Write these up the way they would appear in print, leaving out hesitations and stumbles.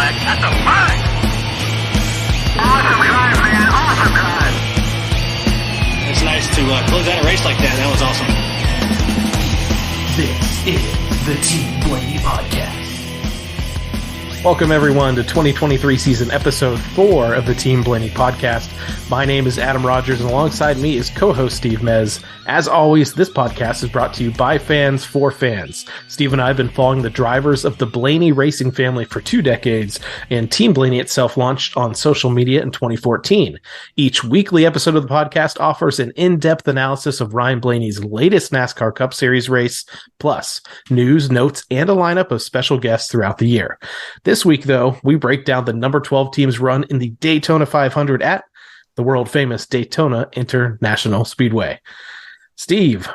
flag. That's a flag. Awesome drive, man. Awesome drive. It's nice to close out a race like that. That was awesome. This is the Team Blaney Podcast. Welcome, everyone, to 2023 season episode 4 of the Team Blaney Podcast. My name is Adam Rogers, and alongside me is co-host Steve Mez. As always, this podcast is brought to you by fans for fans. Steve and I have been following the drivers of the Blaney racing family for 2 decades, and Team Blaney itself launched on social media in 2014. Each weekly episode of the podcast offers an in-depth analysis of Ryan Blaney's latest NASCAR Cup Series race, plus news, notes, and a lineup of special guests throughout the year. This week, though, we break down the number 12 team's run in the Daytona 500 at the world-famous Daytona International Speedway. Steve,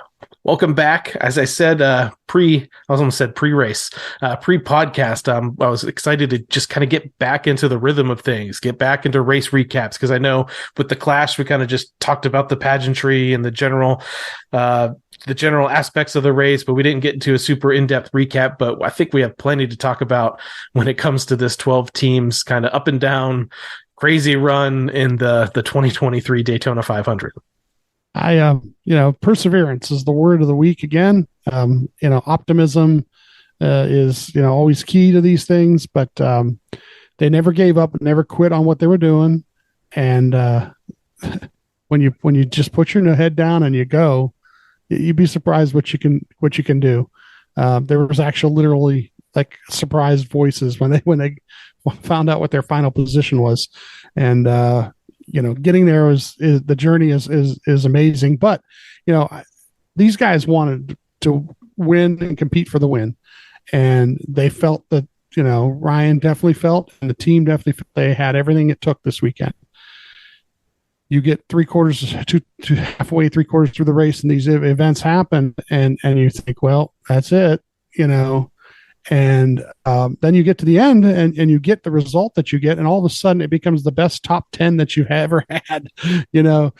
welcome back. As I said, pre-race, pre-podcast, I was excited to just kind of get back into the rhythm of things, get back into race recaps, because I know with the Clash, we kind of just talked about the pageantry and the general aspects of the race, but we didn't get into a super in-depth recap. But I think we have plenty to talk about when it comes to this 12 teams kind of up and down crazy run in the 2023 Daytona 500. Perseverance is the word of the week again. Optimism is, always key to these things, but they never gave up and never quit on what they were doing. And when you just put your head down and you go, you'd be surprised what you can do. There was actually literally like surprised voices when they found out what their final position was, and getting there is the journey is amazing. But these guys wanted to win and compete for the win, and they felt that Ryan definitely felt, and the team definitely felt they had everything it took this weekend. You get halfway, 3/4 through the race, and these events happen, and you think, well, that's it, and then you get to the end, and you get the result that you get, and all of a sudden it becomes the best top 10 that you've ever had. You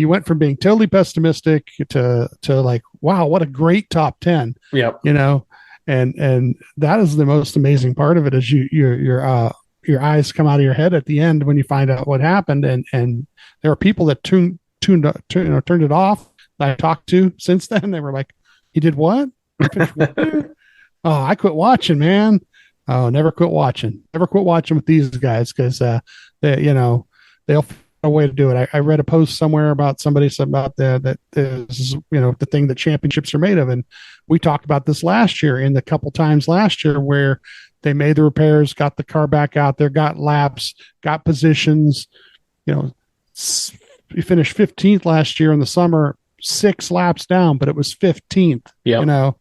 went from being totally pessimistic to like, wow, what a great top 10. Yep. And that is the most amazing part of it, is your eyes come out of your head at the end when you find out what happened. And there are people that turned it off that I talked to since then. They were like, "You did what?" Oh, I quit watching, man. Oh, never quit watching. Never quit watching with these guys, because they'll find a way to do it. I read a post somewhere about somebody said about that is the thing that championships are made of, and we talked about this last year in the couple times last year where they made the repairs, got the car back out there, got laps, got positions. We finished 15th last year in the summer, 6 laps down, but it was 15th. Yeah.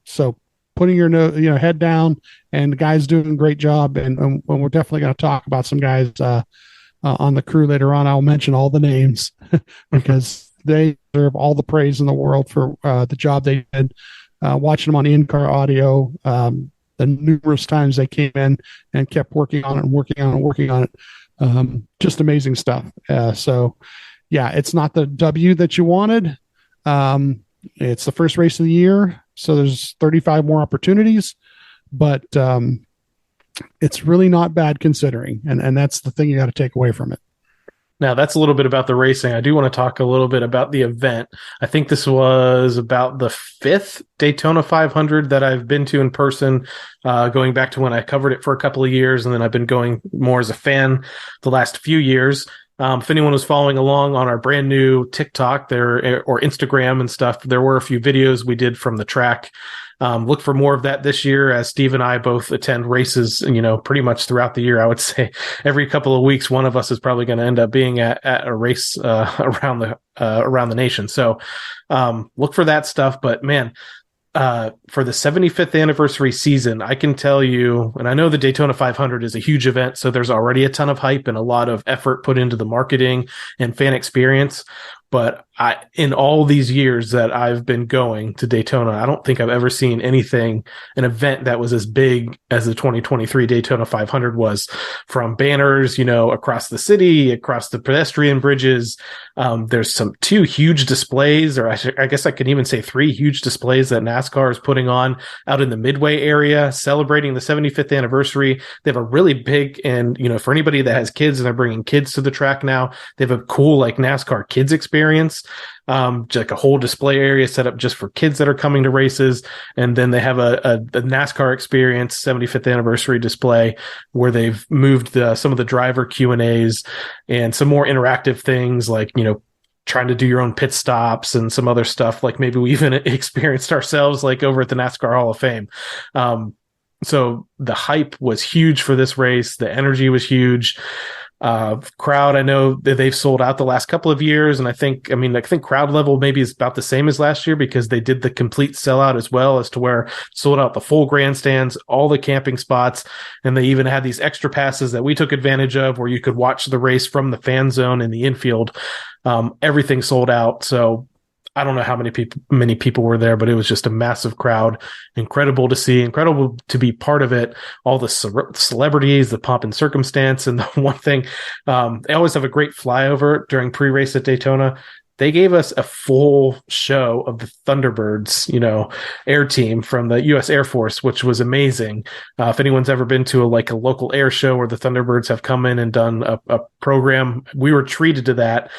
So putting your head down, and the guys doing a great job. And we're definitely going to talk about some guys on the crew later on. I'll mention all the names because they deserve all the praise in the world for the job they did. Watching them on in-car audio, the numerous times they came in and kept working on it. Just amazing stuff. So yeah, it's not the W that you wanted. It's the first race of the year, so there's 35 more opportunities, but it's really not bad considering, and that's the thing you got to take away from it. Now, that's a little bit about the racing. I do want to talk a little bit about the event. I think this was about the 5th Daytona 500 that I've been to in person, going back to when I covered it for a couple of years, and then I've been going more as a fan the last few years. If anyone was following along on our brand new TikTok there or Instagram and stuff, there were a few videos we did from the track. Look for more of that this year, as Steve and I both attend races, pretty much throughout the year. I would say every couple of weeks, one of us is probably going to end up being at a race around the nation. So look for that stuff. But man, for the 75th anniversary season, I can tell you, and I know the Daytona 500 is a huge event, so there's already a ton of hype and a lot of effort put into the marketing and fan experience. But in all these years that I've been going to Daytona, I don't think I've ever seen an event that was as big as the 2023 Daytona 500 was, from banners, across the city, across the pedestrian bridges. There's two huge displays, or I guess I could even say 3 huge displays that NASCAR is putting on out in the Midway area, celebrating the 75th anniversary. They have a really big, and for anybody that has kids and they're bringing kids to the track now, they have a cool like NASCAR kids experience, just like a whole display area set up just for kids that are coming to races. And then they have a NASCAR experience 75th anniversary display where they've moved some of the driver Q&As and some more interactive things like, trying to do your own pit stops and some other stuff like maybe we even experienced ourselves like over at the NASCAR Hall of Fame. So the hype was huge for this race. The energy was huge. Crowd, I know that they've sold out the last couple of years, and I think crowd level maybe is about the same as last year because they did the complete sellout as well, as to where sold out the full grandstands, all the camping spots, and they even had these extra passes that we took advantage of where you could watch the race from the fan zone in the infield. Everything sold out. So I don't know how many people were there, but it was just a massive crowd. Incredible to see, incredible to be part of it. All the celebrities, the pomp and circumstance. And the one thing, they always have a great flyover during pre-race at Daytona. They gave us a full show of the Thunderbirds, air team from the U.S. Air Force, which was amazing. If anyone's ever been to a local air show where the Thunderbirds have come in and done a program, we were treated to that.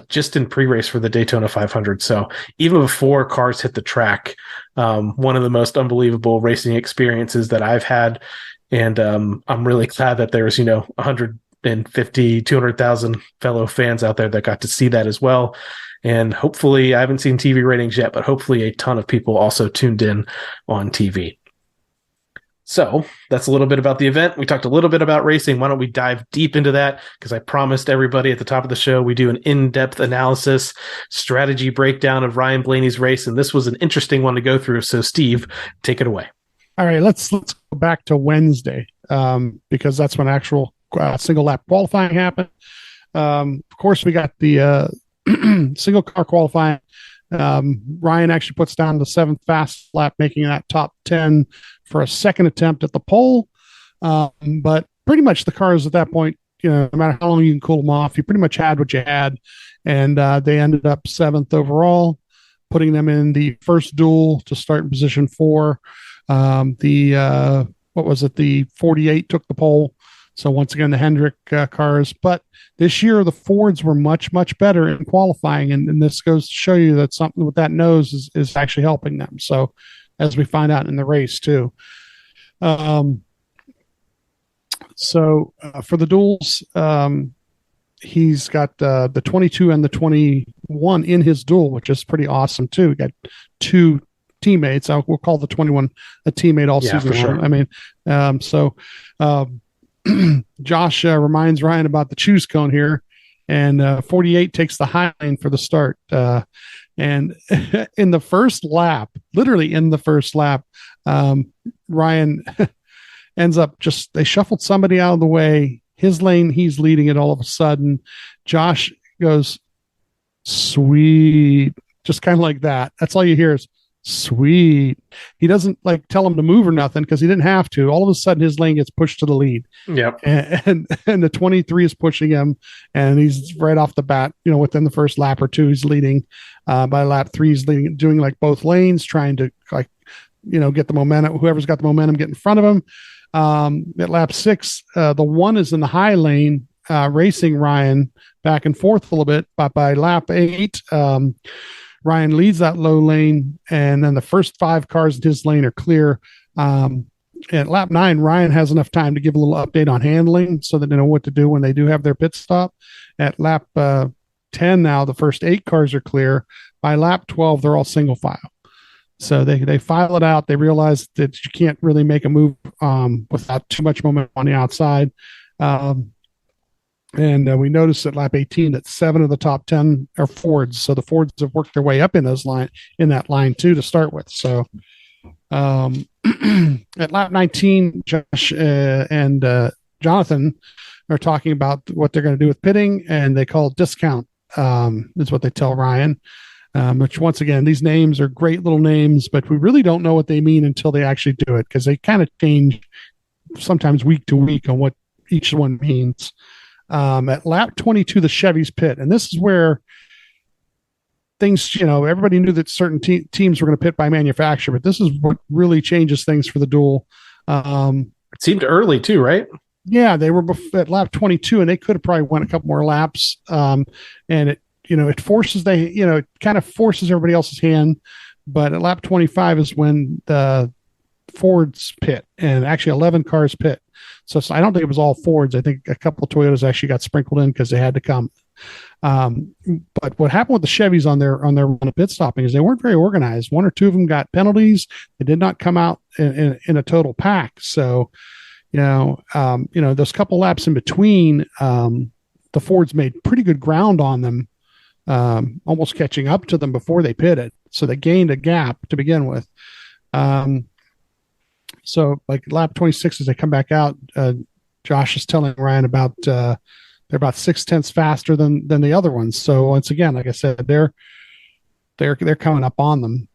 Just in pre-race for the Daytona 500. So even before cars hit the track, one of the most unbelievable racing experiences that I've had. And I'm really glad that there's, 150, 200,000 fellow fans out there that got to see that as well. And hopefully, I haven't seen TV ratings yet, but hopefully a ton of people also tuned in on TV. So that's a little bit about the event. We talked a little bit about racing. Why don't we dive deep into that? Because I promised everybody at the top of the show, we do an in-depth analysis, strategy breakdown of Ryan Blaney's race. And this was an interesting one to go through. So Steve, take it away. All right, let's go back to Wednesday because that's when actual single lap qualifying happened. Of course, we got the single car qualifying. Ryan actually puts down the 7th fast lap, making that top 10 for a second attempt at the pole. But pretty much the cars at that point, no matter how long you can cool them off, you pretty much had what you had. And they ended up 7th overall, putting them in the first duel to start in position 4. The 48 took the pole. So once again, the Hendrick cars. But this year, the Fords were much, much better in qualifying. And this goes to show you that something with that nose is actually helping them. So as we find out in the race too. For the duels, he's got the 22 and the 21 in his duel, which is pretty awesome too. We got 2 teammates. We'll call the 21 a teammate all season long. Sure. Josh reminds Ryan about the choose cone here, and 48 takes the high lane for the start. And in the first lap, literally in the first lap, Ryan ends up they shuffled somebody out of the way. His lane, he's leading it all of a sudden. Josh goes, sweet, just kind of like that. That's all you hear is, sweet. He doesn't tell him to move or nothing because he didn't have to. All of a sudden his lane gets pushed to the lead. Yep. And the 23 is pushing him, and he's right off the bat, within the first lap or two, he's leading. By lap 3, he's leading, doing both lanes, trying to get the momentum. Whoever's got the momentum, get in front of him. At lap 6, the 1 is in the high lane, racing Ryan back and forth a little bit. But by lap 8, Ryan leads that low lane, and then the first 5 cars in his lane are clear. At lap 9, Ryan has enough time to give a little update on handling so that they know what to do when they do have their pit stop. At lap 10 now, the first 8 cars are clear. By lap 12, they're all single file. So they file it out. They realize that you can't really make a move without too much momentum on the outside. And we noticed at lap 18 that 7 of the top 10 are Fords. So the Fords have worked their way up in that line too to start with. So at lap 19, Josh and Jonathan are talking about what they're going to do with pitting, and they call it discount. is what they tell Ryan. Which once again, these names are great little names, but we really don't know what they mean until they actually do it, because they kind of change sometimes week to week on what each one means. At lap 22, the Chevys pit, and this is where things, everybody knew that certain teams were going to pit by manufacturer, but this is what really changes things for the duel. It seemed early too, right? Yeah, they were at lap 22, and they could have probably went a couple more laps. And it forces it kind of forces everybody else's hand. But at lap 25 is when the Fords pit, and actually 11 cars pit. So I don't think it was all Fords. I think a couple of Toyotas actually got sprinkled in because they had to come. But what happened with the Chevys on their run of pit stopping is they weren't very organized. One or two of them got penalties. They did not come out in a total pack. So, those couple laps in between, the Fords made pretty good ground on them, almost catching up to them before they pitted. So they gained a gap to begin with. So like lap 26, as they come back out, Josh is telling Ryan about, they're about 0.6 faster than the other ones. So once again, like I said, they're coming up on them.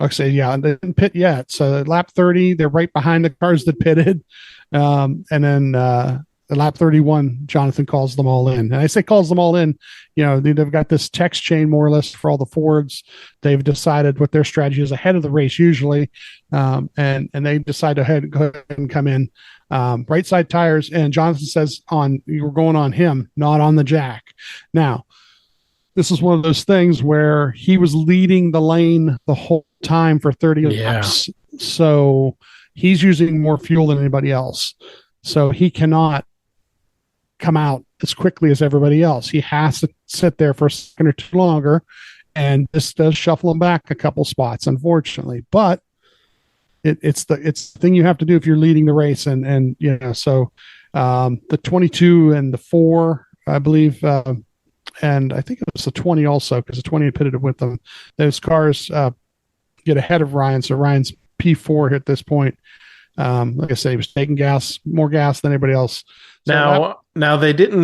Like I say, yeah, they didn't pit yet. So at lap 30, they're right behind the cars that pitted. And then at lap 31, Jonathan calls them all in. And I say calls them all in, they've got this text chain more or less for all the Fords. They've decided what their strategy is ahead of the race usually. And they decide to go ahead and come in. Right side tires, and Jonathan says you were going on him, not on the jack. Now, this is one of those things where he was leading the lane the whole time for 30 laps. So he's using more fuel than anybody else. So he cannot come out as quickly as everybody else. He has to sit there for a second or two longer, and this does shuffle him back a couple spots, unfortunately. But it's the thing you have to do if you're leading the race. And so the 22 and the 4, I believe, and I think it was the 20 also, because the 20 had pitted with them. Those cars get ahead of Ryan. So Ryan's P4 at this point. Like I say, he was taking more gas than anybody else. So now they didn't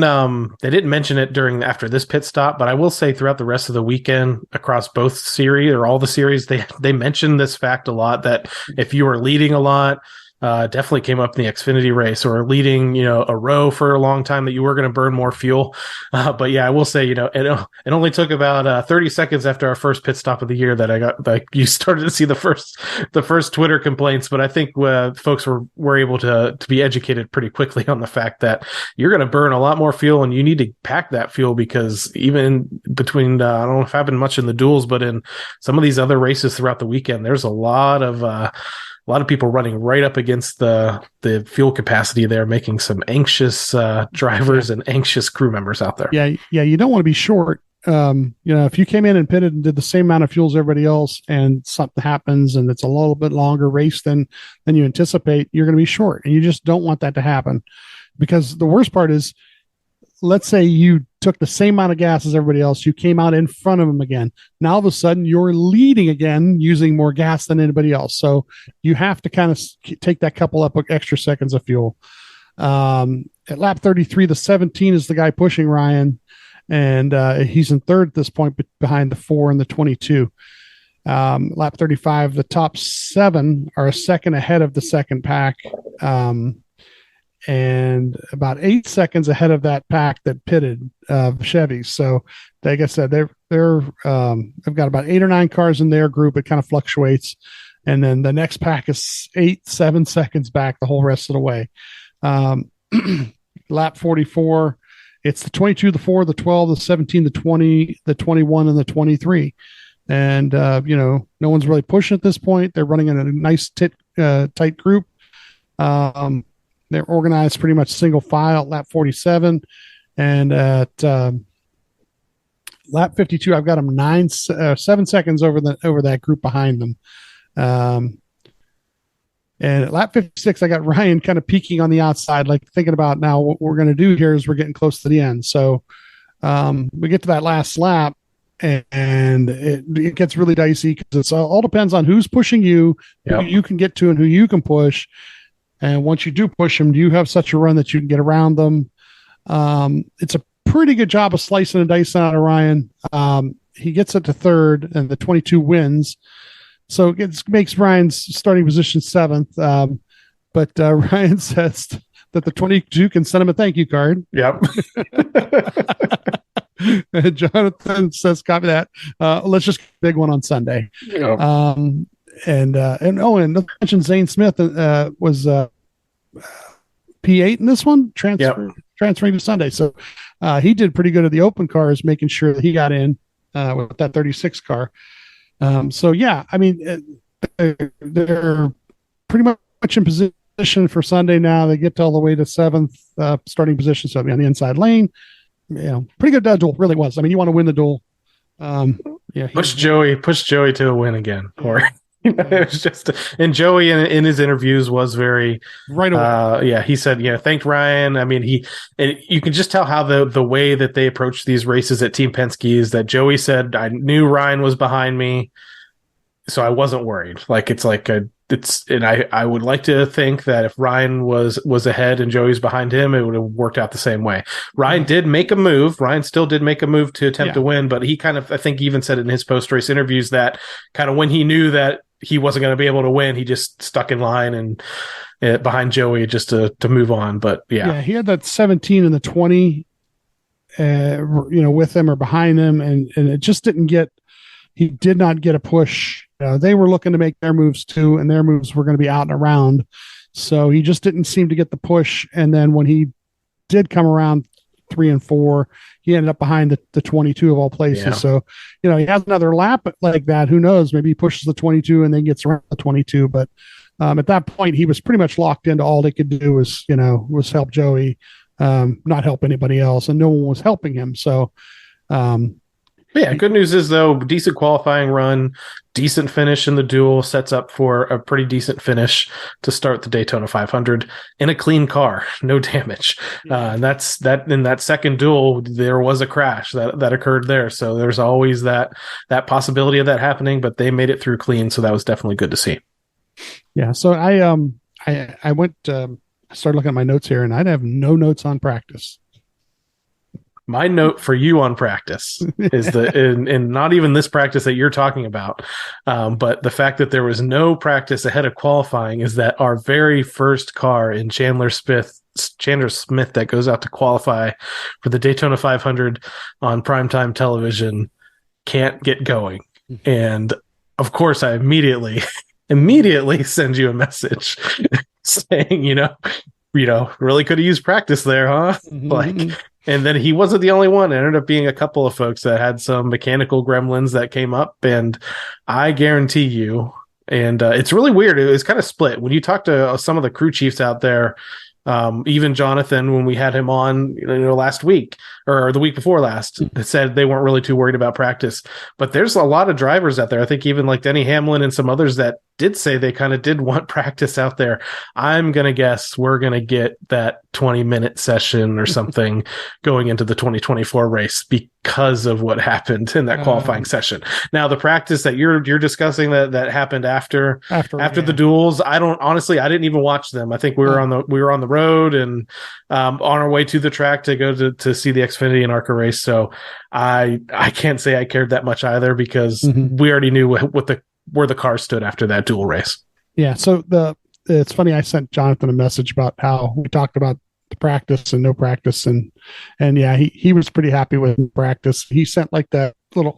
mention it after this pit stop, but I will say throughout the rest of the weekend across both series or all the series, they mentioned this fact a lot, that if you were leading a lot, definitely came up in the Xfinity race, or leading, a row for a long time, that you were going to burn more fuel. But yeah, I will say, it only took about 30 seconds after our first pit stop of the year that you started to see the first Twitter complaints. But I think folks were able to be educated pretty quickly on the fact that you're going to burn a lot more fuel, and you need to pack that fuel, because even between, I don't know if it happened much in the duels, but in some of these other races throughout the weekend, there's a lot of people running right up against the fuel capacity there, making some anxious drivers and anxious crew members out there. Yeah. You don't want to be short. If you came in and pitted and did the same amount of fuel as everybody else, and something happens and it's a little bit longer race than you anticipate, you're going to be short, and you just don't want that to happen. Because the worst part is, let's say you took the same amount of gas as everybody else, you came out in front of them again. Now all of a sudden you're leading again, using more gas than anybody else. So you have to kind of take that couple up extra seconds of fuel. At lap 33, the 17 is the guy pushing Ryan, and he's in third at this point behind the 4 and the 22. Lap 35, the top 7 are a second ahead of the second pack. And about 8 seconds ahead of that pack that pitted Chevys. So, like I said, they've got about 8 or 9 cars in their group. It kind of fluctuates, and then the next pack is 7 seconds back the whole rest of the way. Lap 44, it's the 22, the 4, the 12, the 17, the 20, the 21, and the 23. And no one's really pushing at this point. They're running in a nice tight group. They're organized pretty much single file at lap 47, and at lap 52, I've got them 7 seconds over that group behind them. And at lap 56, I got Ryan kind of peeking on the outside, like thinking about, now what we're going to do here is we're getting close to the end. So we get to that last lap, and it gets really dicey, because it all depends on who's pushing you, who you can get to, and who you can push. And once you do push them, do you have such a run that you can get around them? It's a pretty good job of slicing and dicing out of Ryan. He gets it to third, and the 22 wins. So it makes Ryan's starting position seventh. But Ryan says that the 22 can send him a thank you card. Yep. And Jonathan says, copy that. Let's just big one on Sunday. Yep. And mention Zane Smith was P8 in this one, transferring to Sunday. So he did pretty good at the open cars, making sure that he got in with that 36 car. So yeah, I mean, they're pretty much in position for Sunday now. They get all the way to seventh starting position, so on the inside lane. Pretty good duel, really was. I mean, you want to win the duel. Push Joey to a win again, or. It was just, and Joey in his interviews was very right away. He said, thanked Ryan. I mean, you can just tell how the way that they approach these races at Team Penske is that Joey said, I knew Ryan was behind me, so I wasn't worried. Like, I would like to think that if Ryan was ahead and Joey's behind him, it would have worked out the same way. Ryan did make a move. Ryan still did make a move to attempt to win, but he kind of, I think, even said in his post-race interviews that kind of when he knew that he wasn't going to be able to win, he just stuck in line and behind Joey just to move on. But he had that 17 and the 20, with him or behind him, and it just he did not get a push. They were looking to make their moves too, and their moves were going to be out and around. So he just didn't seem to get the push. And then when he did come around 3 and 4, he ended up behind the 22 of all places. Yeah. So, he has another lap like that. Who knows? Maybe he pushes the 22 and then gets around the 22. But at that point, he was pretty much locked into all they could do was help Joey, not help anybody else. And no one was helping him. So, good news is, though, decent qualifying run, decent finish in the duel, sets up for a pretty decent finish to start the Daytona 500 in a clean car, no damage. And that's that. In that second duel, there was a crash that occurred there, so there's always that possibility of that happening. But they made it through clean, so that was definitely good to see. Yeah. So I went. I started looking at my notes here, and I'd have no notes on practice. My note for you on practice is and not even this practice that you're talking about, but the fact that there was no practice ahead of qualifying is that our very first car in Chandler Smith that goes out to qualify for the Daytona 500 on primetime television can't get going. And of course, I immediately send you a message saying, really could have used practice there, huh? Mm-hmm. And then he wasn't the only one. It ended up being a couple of folks that had some mechanical gremlins that came up, and I guarantee you, and it's really weird. It was kind of split. When you talk to some of the crew chiefs out there, even Jonathan, when we had him on, last week or the week before last, said they weren't really too worried about practice. But there's a lot of drivers out there. I think even like Denny Hamlin and some others that did say they kind of did want practice out there. I'm going to guess we're going to get that 20-minute session or something going into the 2024 race because of what happened in that qualifying session. Now, the practice that you're discussing that happened after the duels, I didn't even watch them. I think we were on the road and on our way to the track to go to see the Xfinity and ARCA race. So I can't say I cared that much either because we already knew where the car stood after that dual race. Yeah. So it's funny. I sent Jonathan a message about how we talked about the practice and no practice. And yeah, he was pretty happy with practice. He sent like that little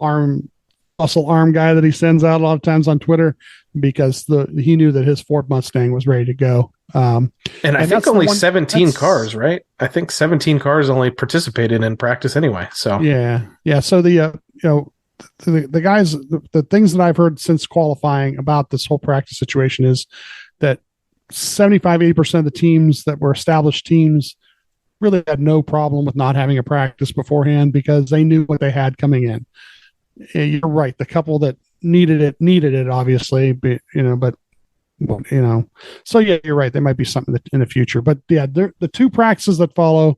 muscle arm guy that he sends out a lot of times on Twitter because he knew that his Ford Mustang was ready to go. And I think only 17 cars, right? I think 17 cars only participated in practice anyway. So yeah. So the guys, the things that I've heard since qualifying about this whole practice situation is that 75-80% of the teams that were established teams really had no problem with not having a practice beforehand because they knew what they had coming in. You're right. The couple that needed it obviously, but so yeah, you're right. There might be something in the future, but yeah, the two practices that follow,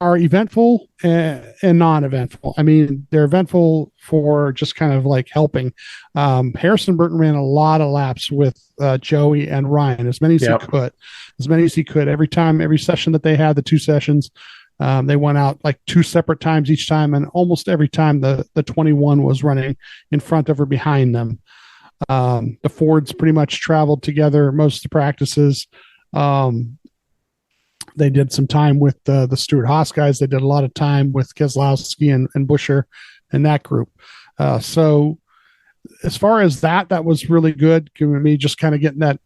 are eventful and non-eventful. I mean, they're eventful for just kind of like helping. Harrison Burton ran a lot of laps with Joey and Ryan, as many as he could. Every session that they had, the 2 sessions, They went out like 2 separate times each time, and almost every time the 21 was running in front of or behind them. The Fords pretty much traveled together most of the practices. They did some time with the Stewart Haas guys. They did a lot of time with Keselowski and Buescher and that group. So as far as that was really good. Giving me just kind of getting that,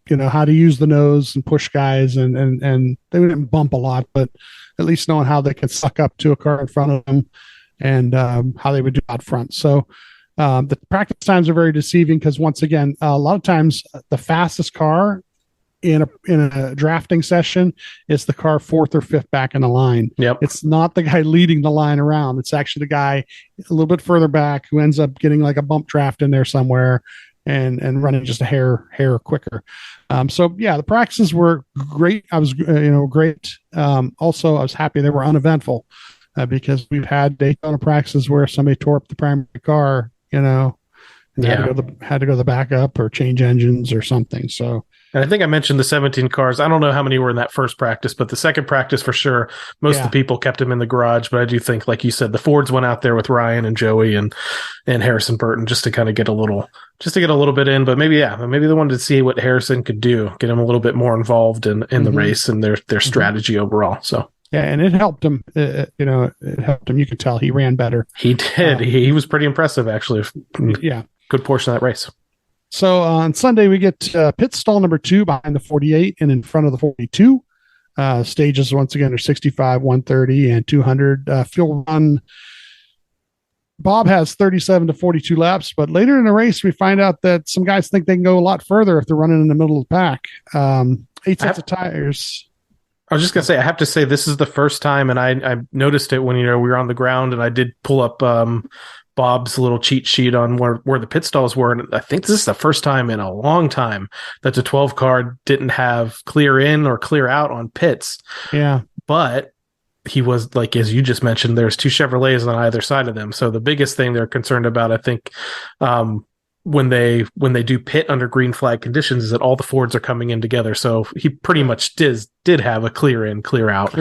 how to use the nose and push guys, and they didn't bump a lot, but at least knowing how they could suck up to a car in front of them and how they would do out front. So the practice times are very deceiving because, once again, a lot of times the fastest car in a drafting session is the car 4th or 5th back in the line. Yep. It's not the guy leading the line around. It's actually the guy a little bit further back who ends up getting like a bump draft in there somewhere and running just a hair quicker. So yeah, the practices were great. I was, great. Also, I was happy they were uneventful because we've had Daytona practices where somebody tore up the primary car, and had to go the backup or change engines or something. So. And I think I mentioned the 17 cars. I don't know how many were in that first practice, but the second practice for sure, most of the people kept them in the garage. But I do think, like you said, the Fords went out there with Ryan and Joey and Harrison Burton just to kind of get a little bit in. But maybe they wanted to see what Harrison could do, get him a little bit more involved in the race and their strategy overall. So. Yeah, and it helped him. It helped him. You could tell he ran better. He did. He was pretty impressive, actually. Yeah, good portion of that race. So on Sunday, we get pit stall number 2 behind the 48 and in front of the 42. Stages, once again, are 65, 130, and 200. Fuel run, Bob has 37 to 42 laps, but later in the race, we find out that some guys think they can go a lot further if they're running in the middle of the pack. 8 sets of tires. I was just going to say, I have to say, this is the first time, and I noticed it when we were on the ground, and I did pull up Bob's little cheat sheet on where the pit stalls were. And I think this is the first time in a long time that the 12 car didn't have clear in or clear out on pits. Yeah. But he was, like, as you just mentioned, there's 2 Chevrolets on either side of them. So the biggest thing they're concerned about, I think, when they do pit under green flag conditions, is that all the Fords are coming in together. So he pretty much did have a clear in, clear out.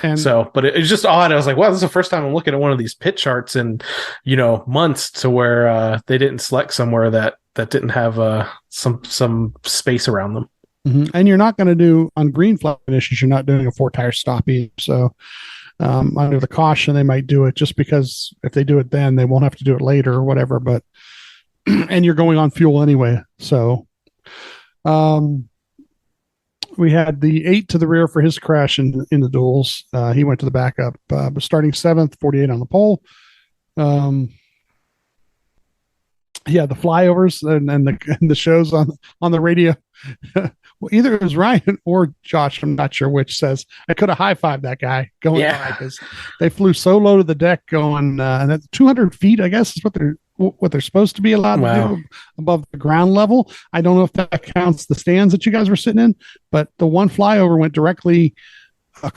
And so, but it's just odd. I was like, wow, this is the first time I'm looking at one of these pit charts in, months, to where they didn't select somewhere that didn't have some space around them. Mm-hmm. And you're not going to do on green flag conditions. You're not doing a 4-tire stop either. So under the caution, they might do it just because if they do it then, they won't have to do it later or whatever. But and you're going on fuel anyway. So we had the 8 to the rear for his crash in the duels. He went to the backup, but starting 7th, 48 on the pole. Yeah, the flyovers and the shows on the radio. Well, either it was Ryan or Josh, I'm not sure which, says I could have high-fived that guy going by, because they flew so low to the deck going, and at 200 feet, I guess, is what they're supposed to be allowed to do above the ground level. I don't know if that counts the stands that you guys were sitting in, but the one flyover went directly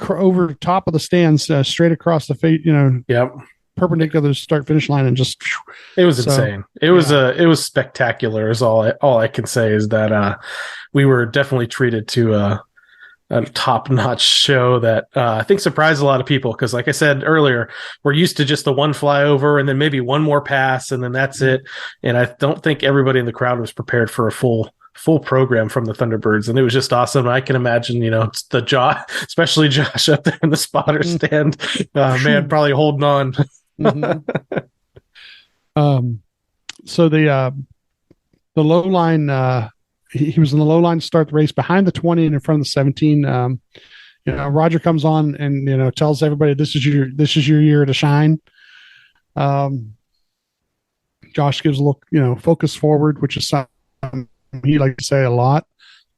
over top of the stands, straight across the face, perpendicular to the start finish line, and just it was insane. It was spectacular, is all I can say, is that we were definitely treated to a top-notch show that I think surprised a lot of people, because, like I said earlier, we're used to just the one flyover and then maybe one more pass and then that's it. And I don't think everybody in the crowd was prepared for a full program from the Thunderbirds, and it was just awesome. I can imagine, especially Josh up there in the spotter stand, man, probably holding on. Mm-hmm. So the low line, he was in the low line to start the race behind the 20 and in front of the 17. Roger comes on and tells everybody this is your year to shine. Josh gives a look, focus forward, which is something he likes to say a lot.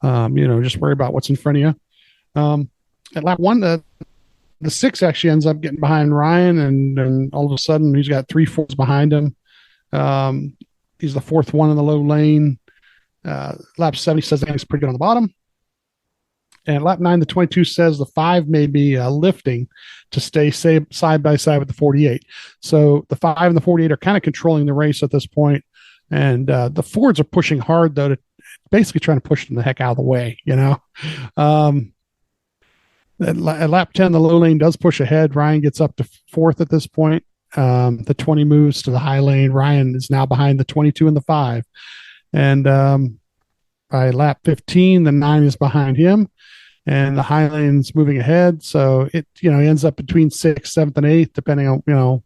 Just worry about what's in front of you. At lap 1, the 6 actually ends up getting behind Ryan, and all of a sudden he's got 3 Fords behind him. He's the 4th one in the low lane. Lap 7, he says he's pretty good on the bottom. And lap 9, the 22 says the 5 may be lifting to stay side by side with the 48. So the 5 and the 48 are kind of controlling the race at this point. And the Fords are pushing hard, though, to basically trying to push them the heck out of the way, At lap 10, the low lane does push ahead. Ryan gets up to fourth at this point. The 20 moves to the high lane. Ryan is now behind the 22 and the 5. And by lap 15, the 9 is behind him. And the high lane's moving ahead. So it, ends up between 6th, 7th, and 8th, depending on,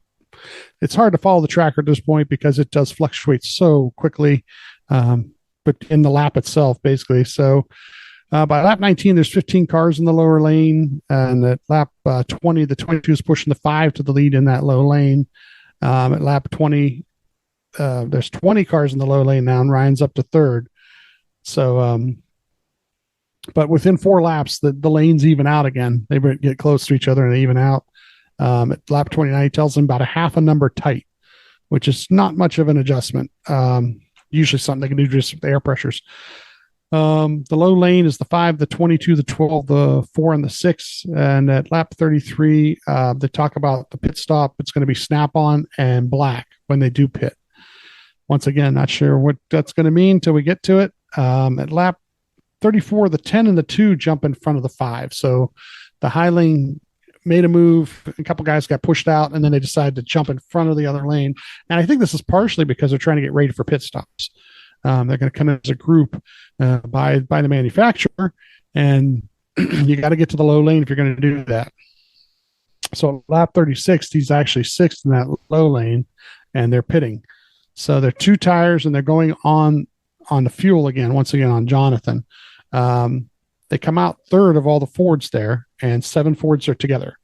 it's hard to follow the tracker at this point because it does fluctuate so quickly. But in the lap itself, basically. So by lap 19, there's 15 cars in the lower lane. And at lap 20, the 22 is pushing the 5 to the lead in that low lane. At lap 20, there's 20 cars in the low lane now, and Ryan's up to third. So, but within 4 laps, the lanes even out again. They get close to each other and they even out. At lap 29, he tells them about a half a number tight, which is not much of an adjustment. Usually something they can do just with the air pressures. The low lane is the 5, the 22, the 12, the 4, and the 6. And at lap 33, they talk about the pit stop. It's going to be snap-on and black when they do pit. Once again, not sure what that's going to mean until we get to it. At lap 34, the 10 and the 2 jump in front of the 5. So the high lane made a move. A couple guys got pushed out, and then they decided to jump in front of the other lane. And I think this is partially because they're trying to get ready for pit stops. They're going to come in as a group by the manufacturer, and you got to get to the low lane if you're going to do that. So lap 36, he's actually 6th in that low lane, and they're pitting. So they're 2 tires, and they're going on the fuel again, once again on Jonathan. They come out third of all the Fords there, and 7 Fords are together.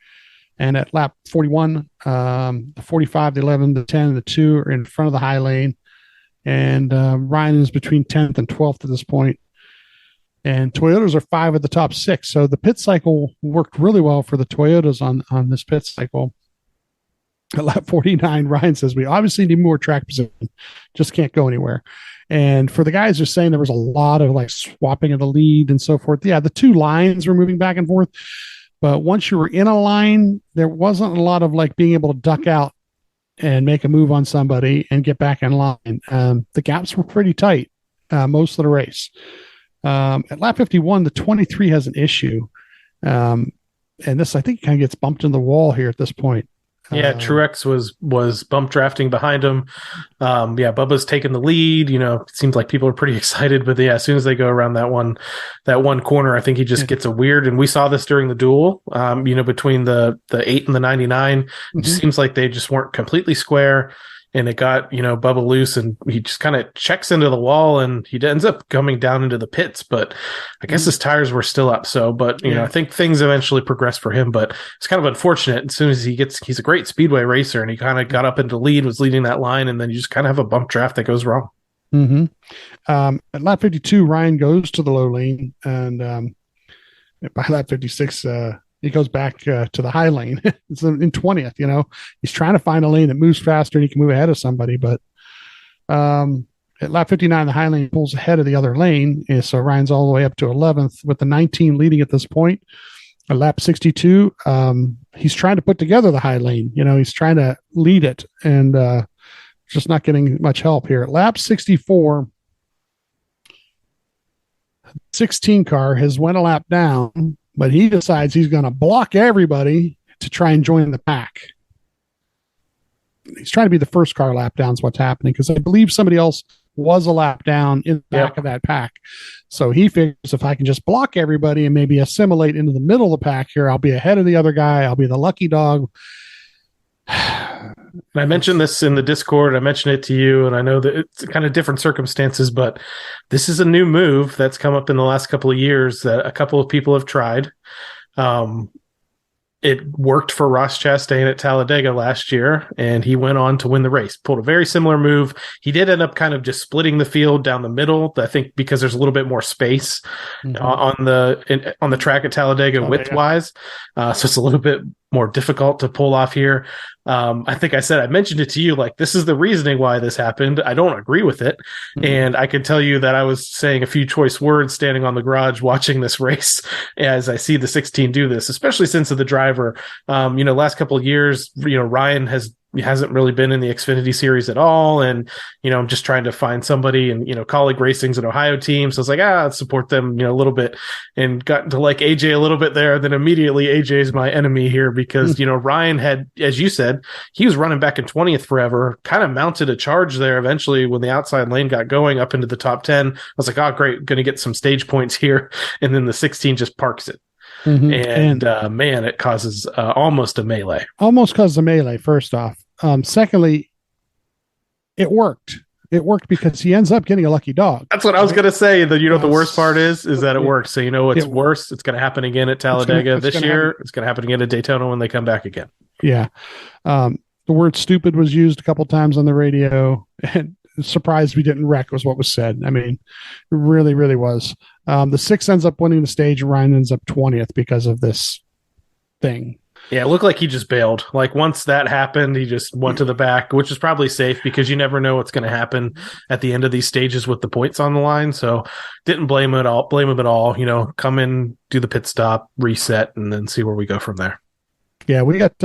And at lap 41, the 45, the 11, the 10, and the 2 are in front of the high lane. And Ryan is between 10th and 12th at this point. And Toyotas are 5 of the top 6. So the pit cycle worked really well for the Toyotas on this pit cycle. At lap 49, Ryan says, we obviously need more track position. Just can't go anywhere. And for the guys who are saying there was a lot of like swapping of the lead and so forth. Yeah, the 2 lines were moving back and forth. But once you were in a line, there wasn't a lot of like being able to duck out and make a move on somebody and get back in line. The gaps were pretty tight most of the race. At lap 51, the 23 has an issue. And this, I think, kind of gets bumped in the wall here at this point. Yeah, Truex was bump drafting behind him. Bubba's taking the lead. It seems like people are pretty excited, but as soon as they go around that one corner, I think he just gets a weird. And we saw this during the duel. Between the 8 and the 99, it just seems like they just weren't completely square. And it got, Bubba loose, and he just kind of checks into the wall, and he ends up coming down into the pits. But I guess his tires were still up. So, but, I think things eventually progressed for him. But it's kind of unfortunate. As soon as he's a great speedway racer, and he kind of got up into lead, was leading that line, and then you just kind of have a bump draft that goes wrong. Mm-hmm. At lap 52, Ryan goes to the low lane, and by lap 56, he goes back to the high lane. It's in 20th, he's trying to find a lane that moves faster and he can move ahead of somebody. But at lap 59, the high lane pulls ahead of the other lane. And so Ryan's all the way up to 11th with the 19 leading at this point. At lap 62, he's trying to put together the high lane. He's trying to lead it, and just not getting much help here. At lap 64, 16 car has went a lap down, but he decides he's going to block everybody to try and join the pack. He's trying to be the first car lap down is what's happening, because I believe somebody else was a lap down in the back of that pack. So he figures if I can just block everybody and maybe assimilate into the middle of the pack here, I'll be ahead of the other guy. I'll be the lucky dog. And I mentioned this in the Discord. I mentioned it to you, and I know that it's kind of different circumstances, but this is a new move that's come up in the last couple of years that a couple of people have tried. It worked for Ross Chastain at Talladega last year, and he went on to win the race. Pulled a very similar move. He did end up kind of just splitting the field down the middle, I think, because there's a little bit more space on the track at Talladega width-wise. So it's a little bit more difficult to pull off here. I think I mentioned it to you, like, this is the reasoning why this happened. I don't agree with it. And I can tell you that I was saying a few choice words standing on the garage watching this race as I see the 16 do this, especially since of the driver. Last couple of years, Ryan has he hasn't really been in the Xfinity series at all. And, I'm just trying to find somebody, and, Colleague Racing's an Ohio team. So I was like, let's support them, a little bit, and got to like AJ a little bit there. Then immediately AJ is my enemy here because, Ryan had, as you said, he was running back in 20th forever, kind of mounted a charge there eventually when the outside lane got going up into the top 10. I was like, oh, great, going to get some stage points here. And then the 16 just parks it. And man, it causes almost a melee. Almost causes a melee, first off. Secondly, it worked. It worked because he ends up getting a lucky dog. That's what I was going to say. The worst part is that it works. So what's worse? It's going to happen again at Talladega this year. It's going to happen again at Daytona when they come back again. Yeah. The word stupid was used a couple times on the radio, and surprised we didn't wreck was what was said. I mean, it really, really was. The 6 ends up winning the stage, and Ryan ends up 20th because of this thing. Yeah, it looked like he just bailed. Like once that happened, he just went to the back, which is probably safe because you never know what's going to happen at the end of these stages with the points on the line. So didn't blame him at all. Come in, do the pit stop, reset, and then see where we go from there. Yeah, we got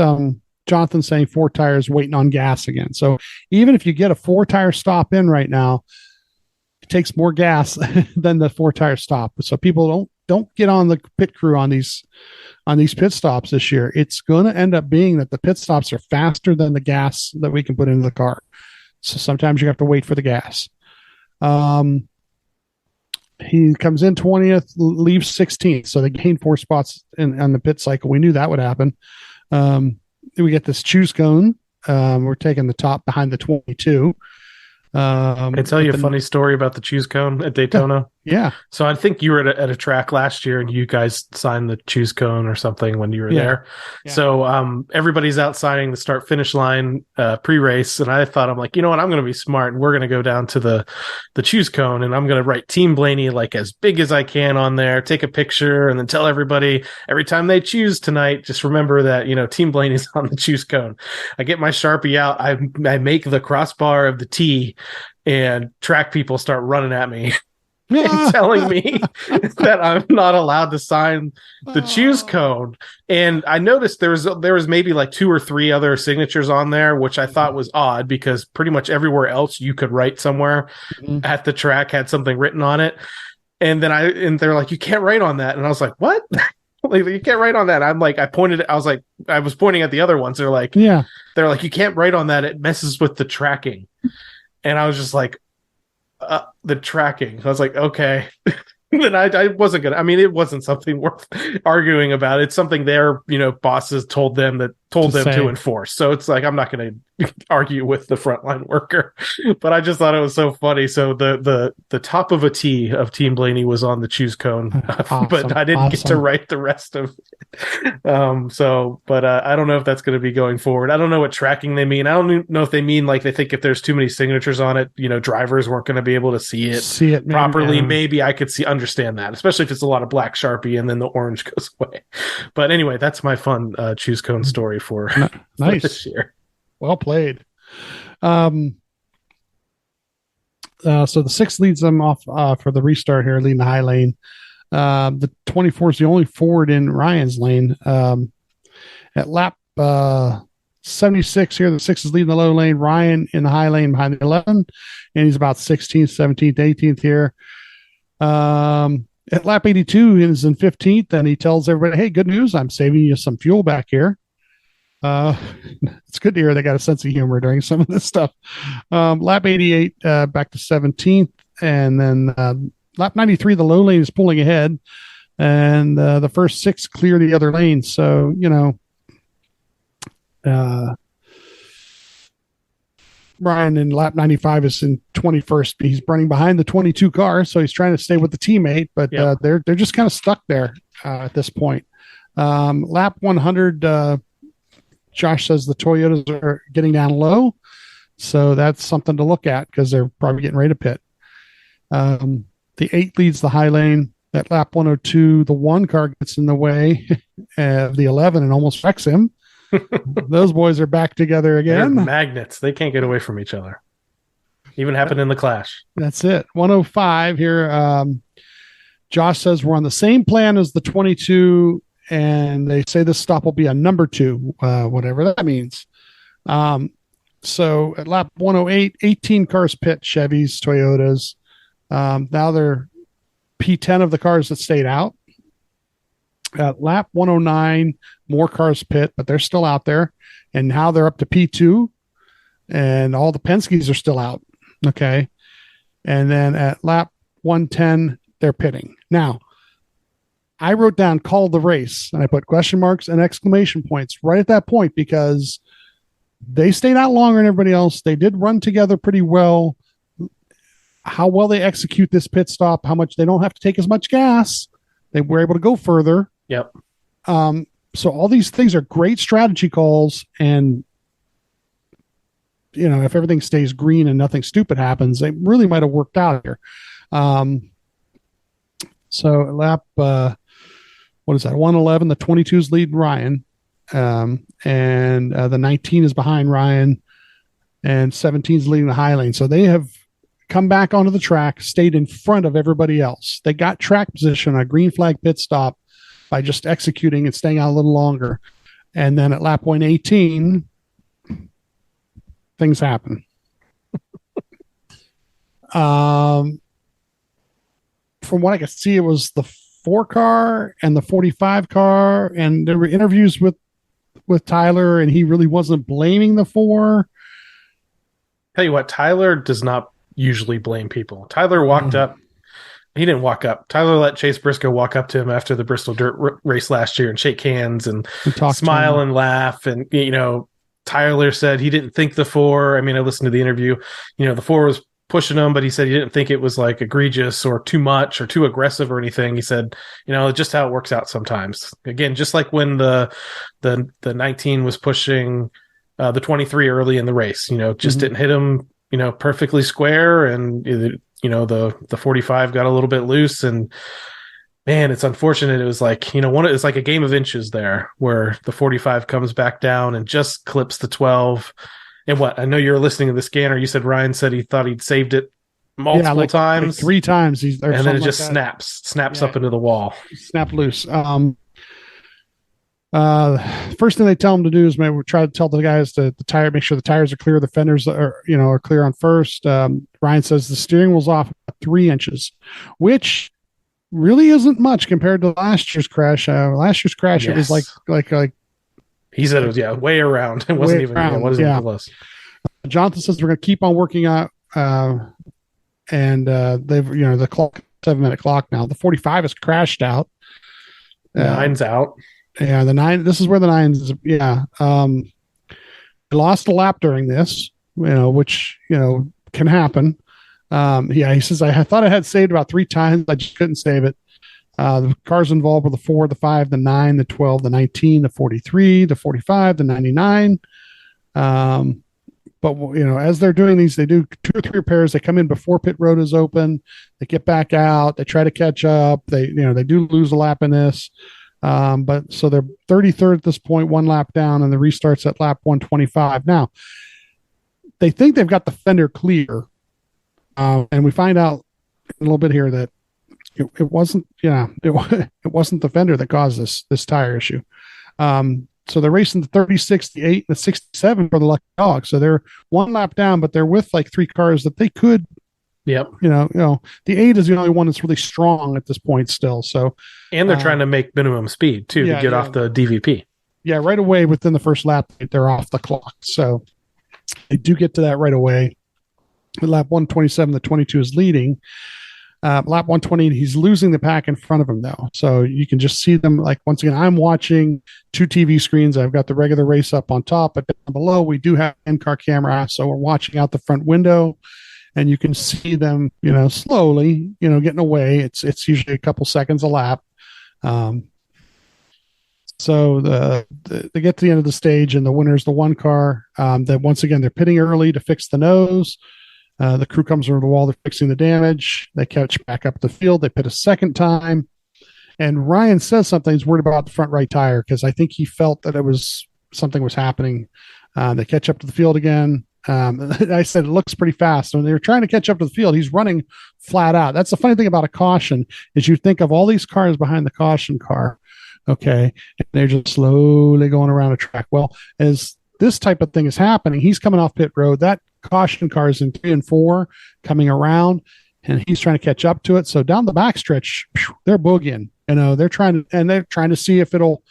Jonathan saying 4 tires waiting on gas again. So even if you get a 4-tire stop in right now, it takes more gas than the 4-tire stop. So people don't get on the pit crew on these pit stops this year. It's going to end up being that the pit stops are faster than the gas that we can put into the car. So sometimes you have to wait for the gas. He comes in 20th, leaves 16th. So they gain 4 spots on the pit cycle. We knew that would happen. We get this choose cone. We're taking the top behind the 22. Can I tell you a funny story about the choose cone at Daytona? Yeah. So I think you were at a track last year and you guys signed the choose cone or something when you were there. Yeah. So everybody's out signing the start finish line pre-race. And I thought, I'm like, you know what? I'm going to be smart and we're going to go down to the choose cone and I'm going to write Team Blaney like as big as I can on there, take a picture and then tell everybody every time they choose tonight, just remember that, Team Blaney's on the choose cone. I get my Sharpie out. I make the crossbar of the T and track people start running at me and telling me that I'm not allowed to sign the choose cone. And I noticed there was maybe like 2 or 3 other signatures on there, which I thought was odd because pretty much everywhere else you could write somewhere at the track had something written on it. And then they're like, you can't write on that. And I was like, what? Like, you can't write on that. I'm like, I was pointing at the other ones. They're like, you can't write on that. It messes with the tracking. And I was just like, the tracking. I was like, okay. Then I wasn't gonna. I mean, it wasn't something worth arguing about. It's something their bosses told them to enforce. So it's like I'm not going to argue with the frontline worker. But I just thought it was so funny. So the top of a T of Team Blaney was on the choose cone, awesome. But I didn't get to write the rest of it. But I don't know if that's going to be going forward. I don't know what tracking they mean. I don't know if they mean like they think if there's too many signatures on it, drivers weren't going to be able to see it properly. Maybe I could understand that, especially if it's a lot of black Sharpie and then the orange goes away. But anyway, that's my fun choose cone story for this year. Well played. So the 6 leads them off for the restart here, leading the high lane. The 24 is the only Ford in Ryan's lane. At lap 76 here, the 6 is leading the low lane. Ryan in the high lane behind the 11, and he's about 16th, 17th, 18th here. At lap 82, he is in 15th, and he tells everybody, hey, good news, I'm saving you some fuel back here. It's good to hear they got a sense of humor during some of this stuff. Lap 88, back to 17th, and then lap 93, the low lane is pulling ahead, and the first 6 clear the other lane. So, Brian in lap 95 is in 21st. He's running behind the 22 car, so he's trying to stay with the teammate, but they're just kind of stuck there at this point. Lap 100, Josh says the Toyotas are getting down low, so that's something to look at because they're probably getting ready to pit. The 8 leads the high lane. At lap 102, the 1 car gets in the way of the 11 and almost wrecks him. Those boys are back together again. They're magnets. They can't get away from each other. Even happened in the clash. That's it. 105 here. Josh says we're on the same plan as the 22, and they say this stop will be a number 2, whatever that means. So at lap 108, 18 cars pit, Chevys, Toyotas. Now they're P10 of the cars that stayed out. At lap 109, more cars pit, but they're still out there. And now they're up to P2, and all the Penske's are still out. Okay. And then at lap 110, they're pitting. Now, I wrote down call the race, and I put question marks and exclamation points right at that point because they stayed out longer than everybody else. They did run together pretty well. How well they execute this pit stop, how much they don't have to take as much gas. They were able to go further. Yep. So all these things are great strategy calls, and if everything stays green and nothing stupid happens, they really might have worked out here. So lap, what is that? 111, the 22 is leading Ryan. And the 19 is behind Ryan, and 17 is leading the high lane. So they have come back onto the track, stayed in front of everybody else. They got track position on a green flag pit stop by just executing and staying out a little longer. And then at lap 118, things happen. From what I could see, it was the 4 car and the 45 car, and there were interviews with Tyler, and he really wasn't blaming the 4. Tell you what, Tyler does not usually blame people. Tyler walked up. He didn't walk up. Tyler let Chase Briscoe walk up to him after the Bristol Dirt race last year and shake hands and smile and laugh. And, Tyler said he didn't think the 4. I mean, I listened to the interview. The 4 was pushing him, but he said he didn't think it was like egregious or too much or too aggressive or anything. He said, just how it works out sometimes. Again, just like when the 19 was pushing the 23 early in the race, just didn't hit him, perfectly square, and the 45 got a little bit loose, and man, it's unfortunate. It was like, it's like a game of inches there where the 45 comes back down and just clips the 12. And I know you're listening to the scanner. You said Ryan said he thought he'd saved it multiple times. Like 3 times. And then it just snaps up into the wall. Snap loose. First thing they tell them to do is maybe try to tell the guys to make sure the tires are clear, the fenders are clear on first. Ryan says the steering wheel's off about 3 inches, which really isn't much compared to last year's crash. Last year's crash, It was like he said it was way around. It wasn't even close. Jonathan says we're going to keep on working out, and they've the clock 7-minute clock now. The 45 is crashed out. 9's out. Yeah, the 9. This is where the 9's. Yeah, they lost a lap during this. Which can happen. He says I thought I had saved about 3 times. I just couldn't save it. The cars involved were the 4, the 5, the 9, the 12, the 19, the 43, the 45, the 99. But as they're doing these, they do 2 or 3 repairs. They come in before pit road is open. They get back out. They try to catch up. They do lose a lap in this. But so they're 33rd at this point, 1 lap down, and the restarts at lap 125. Now, they think they've got the fender clear. And we find out a little bit here that it wasn't the fender that caused this tire issue. So they're racing the 36, the 8, and the 67 for the lucky dog. So they're 1 lap down, but they're with like 3 cars that they could. Yep. The 8 is the only one that's really strong at this point still. So, and they're trying to make minimum speed too to get off the DVP. Yeah, right away within the first lap, they're off the clock. So they do get to that right away. At lap 127, the 22 is leading. Lap 120, he's losing the pack in front of him though. So you can just see them. Like, once again, I'm watching 2 TV screens. I've got the regular race up on top, but down below we do have in-car camera. So we're watching out the front window, and you can see them, slowly, getting away. It's usually a couple seconds a lap. So they get to the end of the stage, and the winner's the 1 car. That once again, they're pitting early to fix the nose. The crew comes over the wall. They're fixing the damage. They catch back up the field. They pit a second time. And Ryan says something. He's worried about the front right tire because I think he felt that something was happening. They catch up to the field again. I said it looks pretty fast. When they were trying to catch up to the field, he's running flat out. That's the funny thing about a caution is you think of all these cars behind the caution car. Okay. And they're just slowly going around a track. Well, as this type of thing is happening. He's coming off pit road. That caution car is in 3 and 4 coming around, and he's trying to catch up to it. So down the backstretch, they're boogieing. They're trying to see if it'll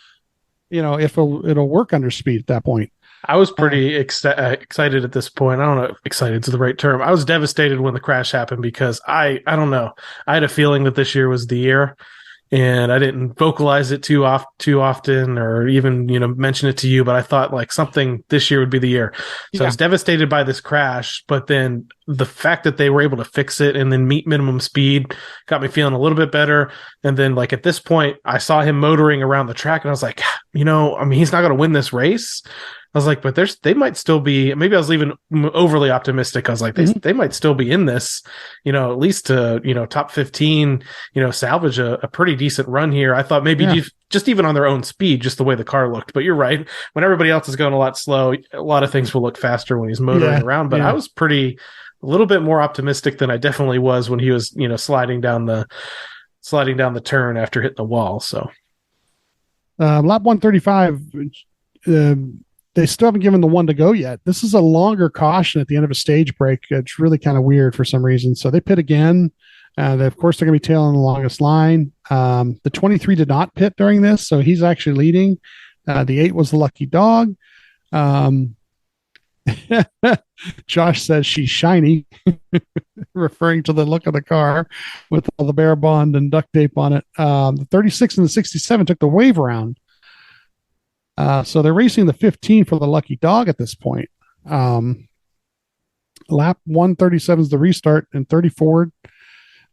work under speed at that point. I was pretty excited at this point. I don't know if excited is the right term. I was devastated when the crash happened because I don't know. I had a feeling that this year was the year, and I didn't vocalize it too often or even, mention it to you, but I thought like something this year would be the year. So I was devastated by this crash, but then the fact that they were able to fix it and then meet minimum speed got me feeling a little bit better. And then like at this point, I saw him motoring around the track and I was like, he's not going to win this race. I was like, but they might still be, maybe I was even overly optimistic. I was like, they might still be in this, at least to, top 15, salvage a pretty decent run here. I thought maybe just even on their own speed, just the way the car looked. But you're right. When everybody else is going a lot slow, a lot of things will look faster when he's motoring around. But I was a little bit more optimistic than I definitely was when he was, sliding down the turn after hitting the wall. So lap 135, they still haven't given the one to go yet. This is a longer caution at the end of a stage break. It's really kind of weird for some reason. So they pit again. Of course, they're going to be tailing the longest line. The 23 did not pit during this, so he's actually leading. The 8 was the lucky dog. Josh says she's shiny, referring to the look of the car with all the bear bond and duct tape on it. The 36 and the 67 took the wave around. So they're racing the 15 for the lucky dog at this point. Lap 137 is the restart in 34.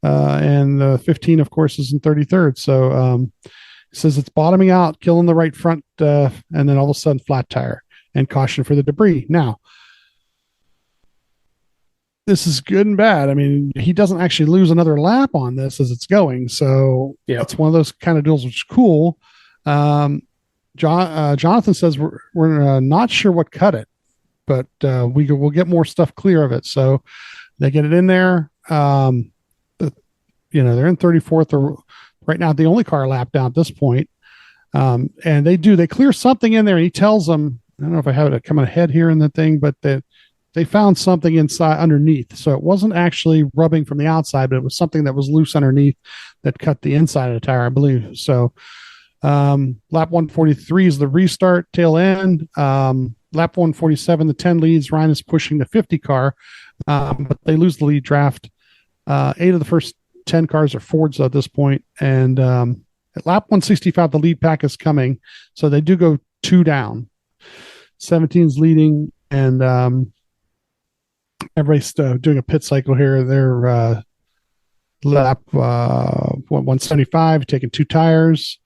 And the 15, of course, is in 33rd. So it says it's bottoming out, killing the right front, and then all of a sudden flat tire and caution for the debris. Now, this is good and bad. I mean, he doesn't actually lose another lap on this as it's going. So it's one of those kind of deals which is cool. Jonathan says we're not sure what cut it, but we'll get more stuff clear of it. So they get it in there. They're in 34th. They're right now the only car lap down at this point. And they clear something in there. And he tells them, I don't know if I have it coming ahead here in the thing, but they found something inside underneath. So it wasn't actually rubbing from the outside, but it was something that was loose underneath that cut the inside of the tire, I believe. So lap 143 is the restart tail end. Lap 147, the 10 leads. Ryan is pushing the 50 car, but they lose the lead draft. 8 of the first 10 cars are Fords at this point. And at lap 165, the lead pack is coming. So they do go 2 down. 17's leading, and everybody's doing a pit cycle here. They're lap 175, taking 2 tires.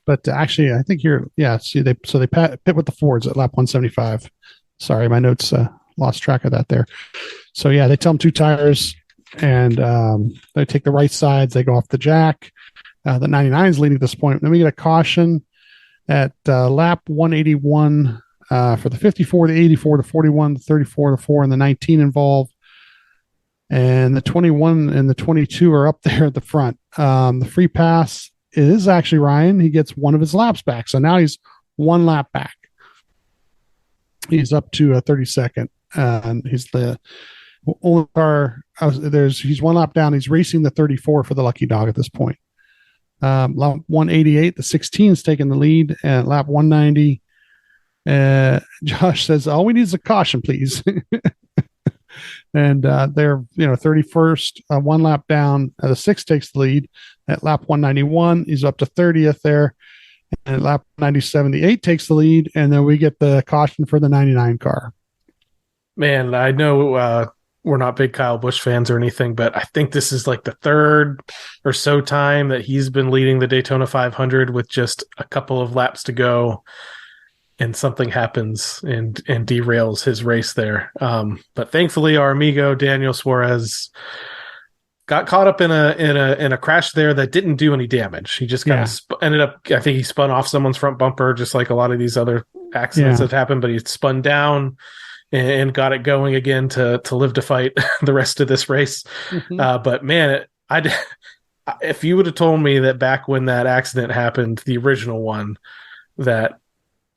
But actually, I think they pit with the Fords at lap 175. Sorry, my notes lost track of that there. So they tell them 2 tires, and they take the right sides. They go off the jack. The 99 is leading at this point. Then we get a caution at lap 181 for the 54, the 84, the 41, the 34, the 4, and the 19 involved. And the 21 and the 22 are up there at the front. The free pass is actually Ryan. He gets one of his laps back. So now he's 1 lap back. He's up to 32nd. And he's the only car. He's 1 lap down. He's racing the 34 for the lucky dog at this point. Lap 188, the 16 is taking the lead. And lap 190, Josh says, all we need is a caution, please. And they're 31st, 1 lap down. The 6 takes the lead at lap 191. He's up to 30th there. And at lap 97, the 8 takes the lead, and then we get the caution for the 99 car. Man, I know we're not big Kyle Busch fans or anything, but I think this is like the 3rd or so time that he's been leading the Daytona 500 with just a couple of laps to go, and something happens and derails his race there. But thankfully, our amigo Daniel Suarez got caught up in a crash there that didn't do any damage. He just kind of ended up, I think he spun off someone's front bumper, just like a lot of these other accidents that happened, but he spun down and got it going again to live to fight the rest of this race. But man, if you would have told me that back when that accident happened, the original one, that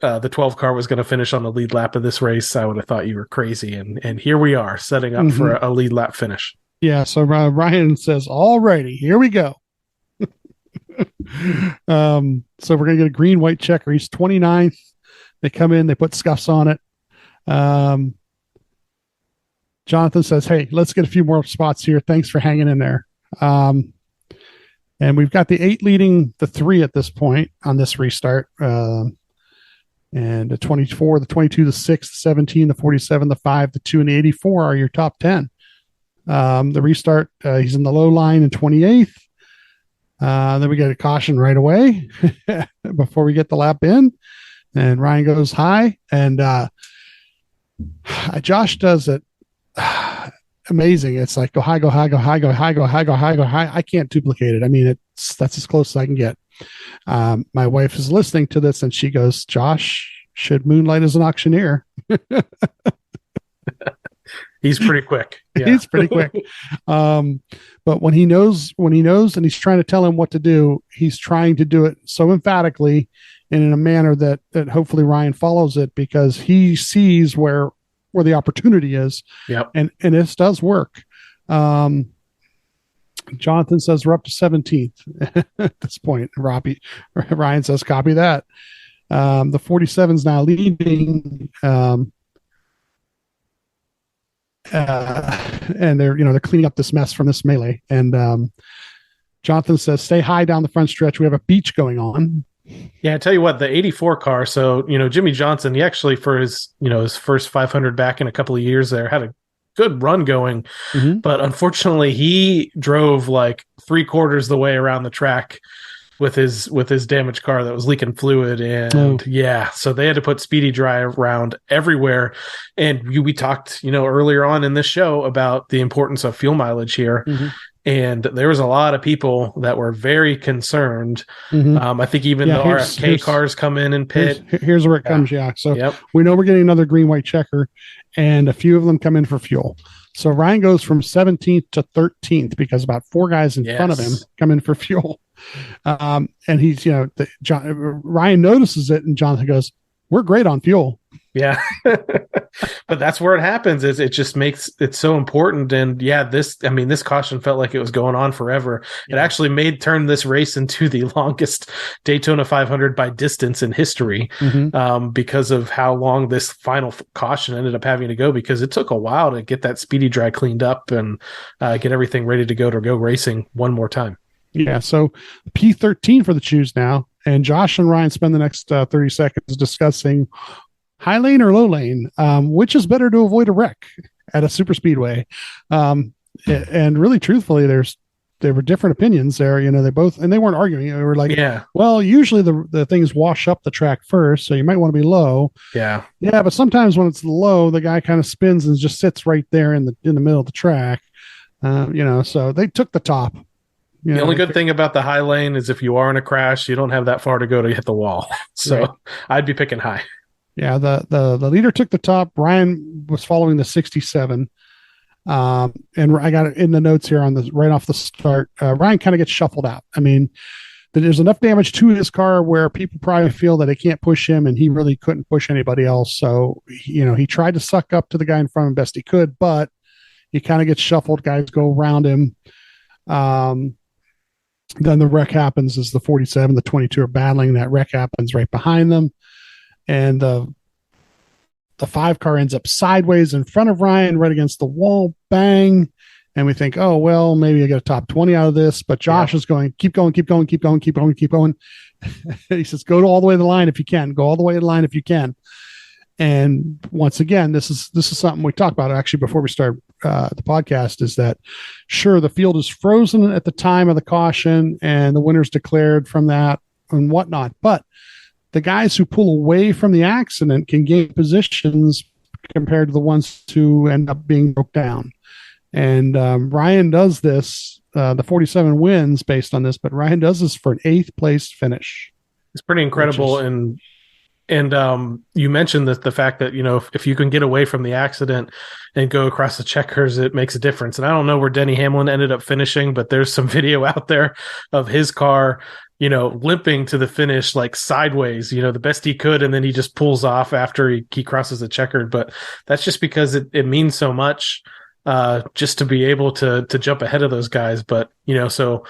the 12 car was going to finish on the lead lap of this race, I would have thought you were crazy. And here we are setting up for a lead lap finish. Yeah. So Ryan says, all righty, here we go. So we're going to get a green, white checker. He's 29th. They come in, they put scuffs on it. Jonathan says, hey, let's get a few more spots here. Thanks for hanging in there. And we've got the 8 leading the 3 at this point on this restart. And the 24, the 22, the 6, the 17, the 47, the 5, the 2, and the 84 are your top 10. The restart, he's in the low line in 28th. Then we get a caution right away before we get the lap in. And Ryan goes high. And Josh does it amazing. It's like go high, go high, go high, go high, go high, go high, go high. I can't duplicate it. I mean, that's as close as I can get. My wife is listening to this and she goes, Josh should moonlight as an auctioneer. He's pretty quick. Yeah. He's pretty quick. But when he knows and he's trying to tell him what to do, he's trying to do it so emphatically and in a manner that hopefully Ryan follows it because he sees where the opportunity is. Yep. And this does work. Jonathan says we're up to 17th at this point. Ryan says, copy that. The 47's now leading. And they're cleaning up this mess from this melee. And Jonathan says, stay high down the front stretch. We have a beach going on. Yeah, I tell you what, the 84 car. So, Jimmy Johnson, he actually for his first 500 back in a couple of years there had a good run going, but unfortunately he drove like 3/4 the way around the track with his damaged car that was leaking fluid. And so they had to put Speedy Dry around everywhere. And we talked, earlier on in this show about the importance of fuel mileage here. And there was a lot of people that were very concerned. I think even the RFK cars come in and pit. Here's where it comes. Yeah. So we know we're getting another green, white checker, and a few of them come in for fuel. So Ryan goes from 17th to 13th because about 4 guys in front of him come in for fuel. And he's, Ryan notices it, and Jonathan goes, "We're great on fuel." Yeah. But that's where it happens. Is it just makes it so important. And this caution felt like it was going on forever. It actually turned this race into the longest Daytona 500 by distance in history, because of how long this final caution ended up having to go, because it took a while to get that Speedy Dry cleaned up and get everything ready to go racing one more time. Yeah. So P13 for the choose now. And Josh and Ryan spend the next 30 seconds discussing high lane or low lane, which is better to avoid a wreck at a super speedway. And really, truthfully, there were different opinions there. They both, and they weren't arguing. They were like, well, usually the things wash up the track first, so you might want to be low. Yeah. But sometimes when it's low, the guy kind of spins and just sits right there in the middle of the track. So they took the top. The only good thing about the high lane is if you are in a crash, you don't have that far to go to hit the wall. So I'd be picking high. Yeah, the leader took the top. Ryan was following the 67. And I got it in the notes here right off the start. Ryan kind of gets shuffled out. I mean, there's enough damage to his car where people probably feel that they can't push him, and he really couldn't push anybody else. So, he tried to suck up to the guy in front of him best he could, but he kind of gets shuffled. Guys go around him. Then the wreck happens as the 47, the 22 are battling. That wreck happens right behind them. And the 5 car ends up sideways in front of Ryan, right against the wall. Bang. And we think, oh, well, maybe I get a top 20 out of this. But Josh is going, keep going, keep going, keep going, keep going, keep going. He says, go all the way to the line if you can. Go all the way to the line if you can. And once again, this is something we talked about actually before we start the podcast, is that sure, the field is frozen at the time of the caution and the winner's declared from that and whatnot, but the guys who pull away from the accident can gain positions compared to the ones who end up being broke down. And Ryan does this. The 47 wins based on this, but Ryan does this for an 8th place finish. It's pretty incredible. And you mentioned that the fact that, if you can get away from the accident and go across the checkers, it makes a difference. And I don't know where Denny Hamlin ended up finishing, but there's some video out there of his car limping to the finish, like sideways, the best he could. And then he just pulls off after he crosses the checkered. But that's just because it means so much, just to be able to jump ahead of those guys. But, so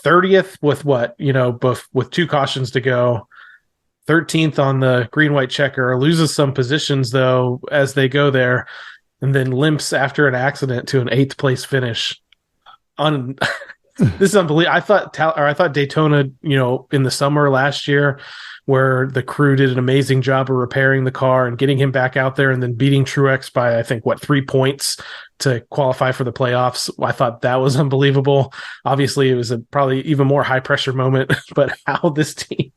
30th with what, with 2 cautions to go, 13th on the green white checker, loses some positions though as they go there, and then limps after an accident to an 8th place finish. This is unbelievable. I thought Daytona, in the summer last year, where the crew did an amazing job of repairing the car and getting him back out there and then beating Truex by, I think, 3 points to qualify for the playoffs. I thought that was unbelievable. Obviously, it was a probably even more high pressure moment, but how this team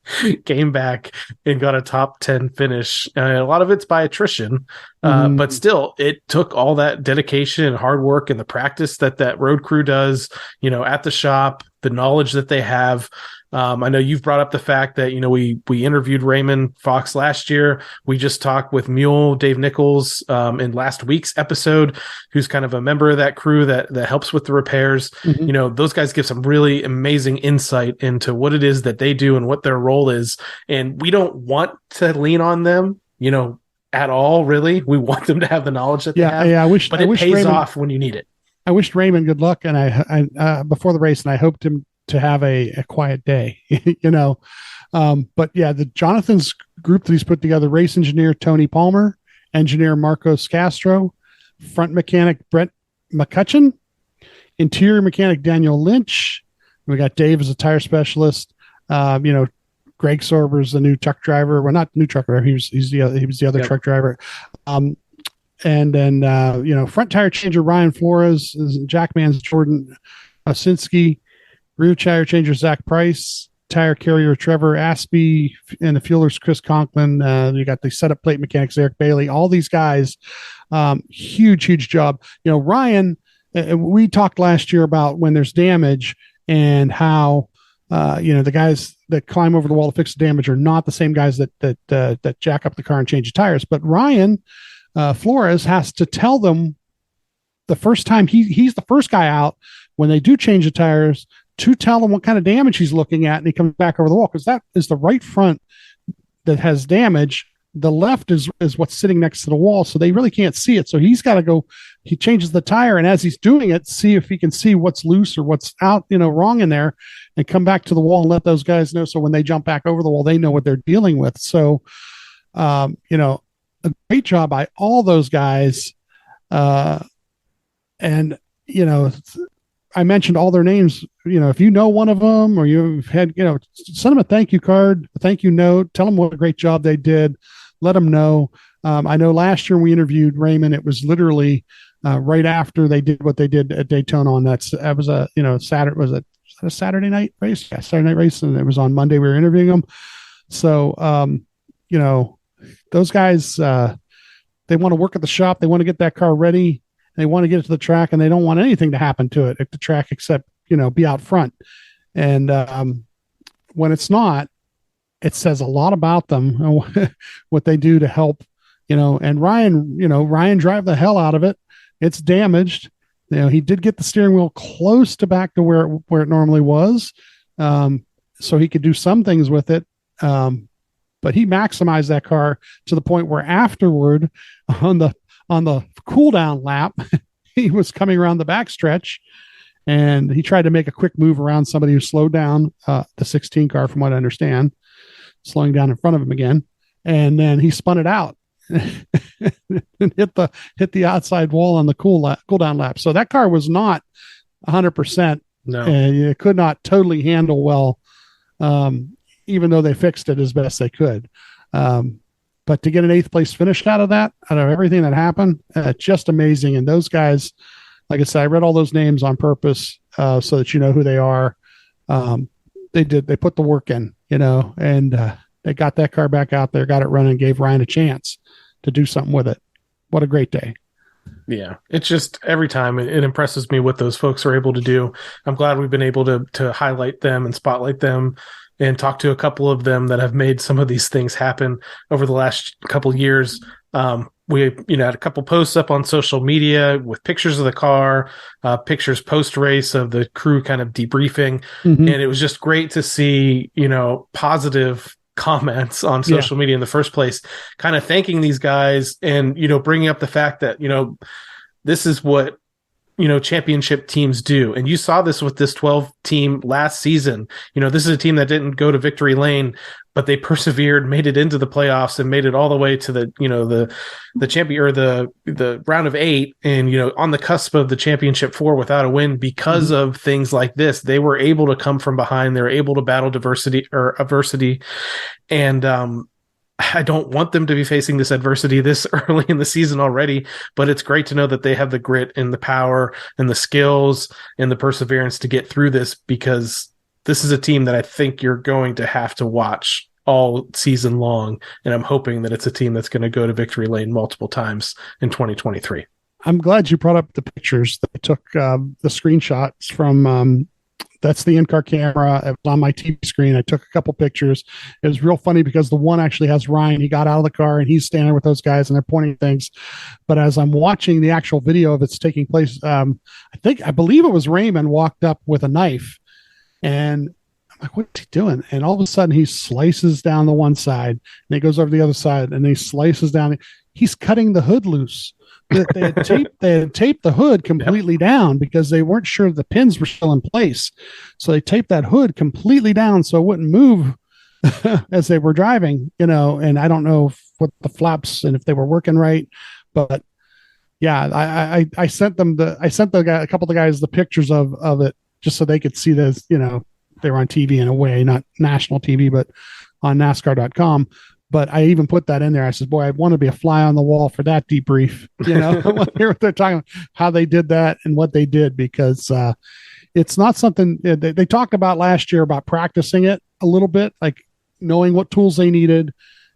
came back and got a top 10 finish, a lot of it's by attrition, but still, it took all that dedication and hard work and the practice that road crew does, at the shop, the knowledge that they have. I know you've brought up the fact that, we interviewed Raymond Fox last year. We just talked with Mule, Dave Nichols, in last week's episode, who's kind of a member of that crew that helps with the repairs. Those guys give some really amazing insight into what it is that they do and what their role is. And we don't want to lean on them, at all, really. We want them to have the knowledge that they have. Yeah, but it pays off when you need it. I wished Raymond good luck, and I before the race, and I hoped him to have a quiet day, but yeah, the Jonathan's group that he's put together: race engineer Tony Palmer, engineer Marcos Castro, front mechanic Brett McCutcheon, interior mechanic Daniel Lynch. We got Dave as a tire specialist. Greg Sorber's the new truck driver. Well, not new truck driver. He was the other truck driver. And then front tire changer Ryan Flores, Jackman's Jordan Osinski, rear tire changer Zach Price, tire carrier Trevor Aspey, and the fuelers Chris Conklin. You got the setup plate mechanics Eric Bailey. All these guys, huge job. Ryan, we talked last year about when there's damage and how the guys that climb over the wall to fix the damage are not the same guys that jack up the car and change the tires. But Ryan Flores has to tell them the first time he's the first guy out when they do change the tires to tell him what kind of damage he's looking at, and he comes back over the wall, because that is the right front that has damage. The left is what's sitting next to the wall, so they really can't see it. So he's got to go. He changes the tire, and as he's doing it, see if he can see what's loose or what's out, wrong in there, and come back to the wall and let those guys know. So when they jump back over the wall, they know what they're dealing with. So, a great job by all those guys, and I mentioned all their names. If you know one of them, or you've had, send them a thank you card, a thank you note, tell them what a great job they did. Let them know. I know last year we interviewed Raymond. It was literally right after they did what they did at Daytona, and that was a Saturday. Was it a Saturday night race? Yeah, Saturday night race, and it was on Monday. We were interviewing them. So those guys, they want to work at the shop. They want to get that car ready. They want to get it to the track, and they don't want anything to happen to it at the track except, be out front. And when it's not, it says a lot about them, what they do to help, and Ryan drive the hell out of it. It's damaged. He did get the steering wheel close to back to where it normally was. So he could do some things with it. But he maximized that car to the point where afterward on the cool down lap, he was coming around the backstretch, and he tried to make a quick move around somebody who slowed down, the 16 car, from what I understand, slowing down in front of him again. And then he spun it out and hit the outside wall on the cool down lap. So that car was not 100%. No, and it could not totally handle well, even though they fixed it as best they could. But to get an 8th place finish out of everything that happened, just amazing. And those guys, like I said, I read all those names on purpose, so that you know who they are. They put the work in, and they got that car back out there, got it running, gave Ryan a chance to do something with it. What a great day. Yeah, it's just every time it impresses me what those folks are able to do. I'm glad we've been able to highlight them and spotlight them and talk to a couple of them that have made some of these things happen over the last couple of years. we had a couple posts up on social media with pictures of the car, pictures post race of the crew kind of debriefing, Mhm. and it was just great to see positive comments on social media in the first place, kind of thanking these guys and bringing up the fact that this is what championship teams do. And you saw this with this 12 team last season. This is a team that didn't go to victory lane, but they persevered, made it into the playoffs, and made it all the way to the champion, or the round of 8, and on the cusp of the championship 4 without a win because of things like this. They were able to come from behind. They were able to battle adversity. And I don't want them to be facing this adversity this early in the season already, but it's great to know that they have the grit and the power and the skills and the perseverance to get through this, because this is a team that I think you're going to have to watch all season long. And I'm hoping that it's a team that's going to go to victory lane multiple times in 2023. I'm glad you brought up the pictures. They took the screenshots from that's the in-car camera. It was on my TV screen. I took a couple pictures. It was real funny because the one actually has Ryan. He got out of the car and he's standing with those guys and they're pointing things. But as I'm watching the actual video of it's taking place, I believe it was Raymond walked up with a knife, and I'm like, what's he doing? And all of a sudden he slices down the one side and he goes over the other side and he slices down. He's cutting the hood loose. They had taped the hood completely down because they weren't sure the pins were still in place. So they taped that hood completely down so it wouldn't move as they were driving, and I don't know what the flaps and if they were working right, but yeah, I sent them a couple of the guys the pictures of it just so they could see this, they were on TV in a way, not national TV, but on NASCAR.com. But I even put that in there. I said, boy, I want to be a fly on the wall for that debrief. I want to hear what they're talking about, how they did that and what they did, because it's not something they talked about last year about practicing it a little bit, like knowing what tools they needed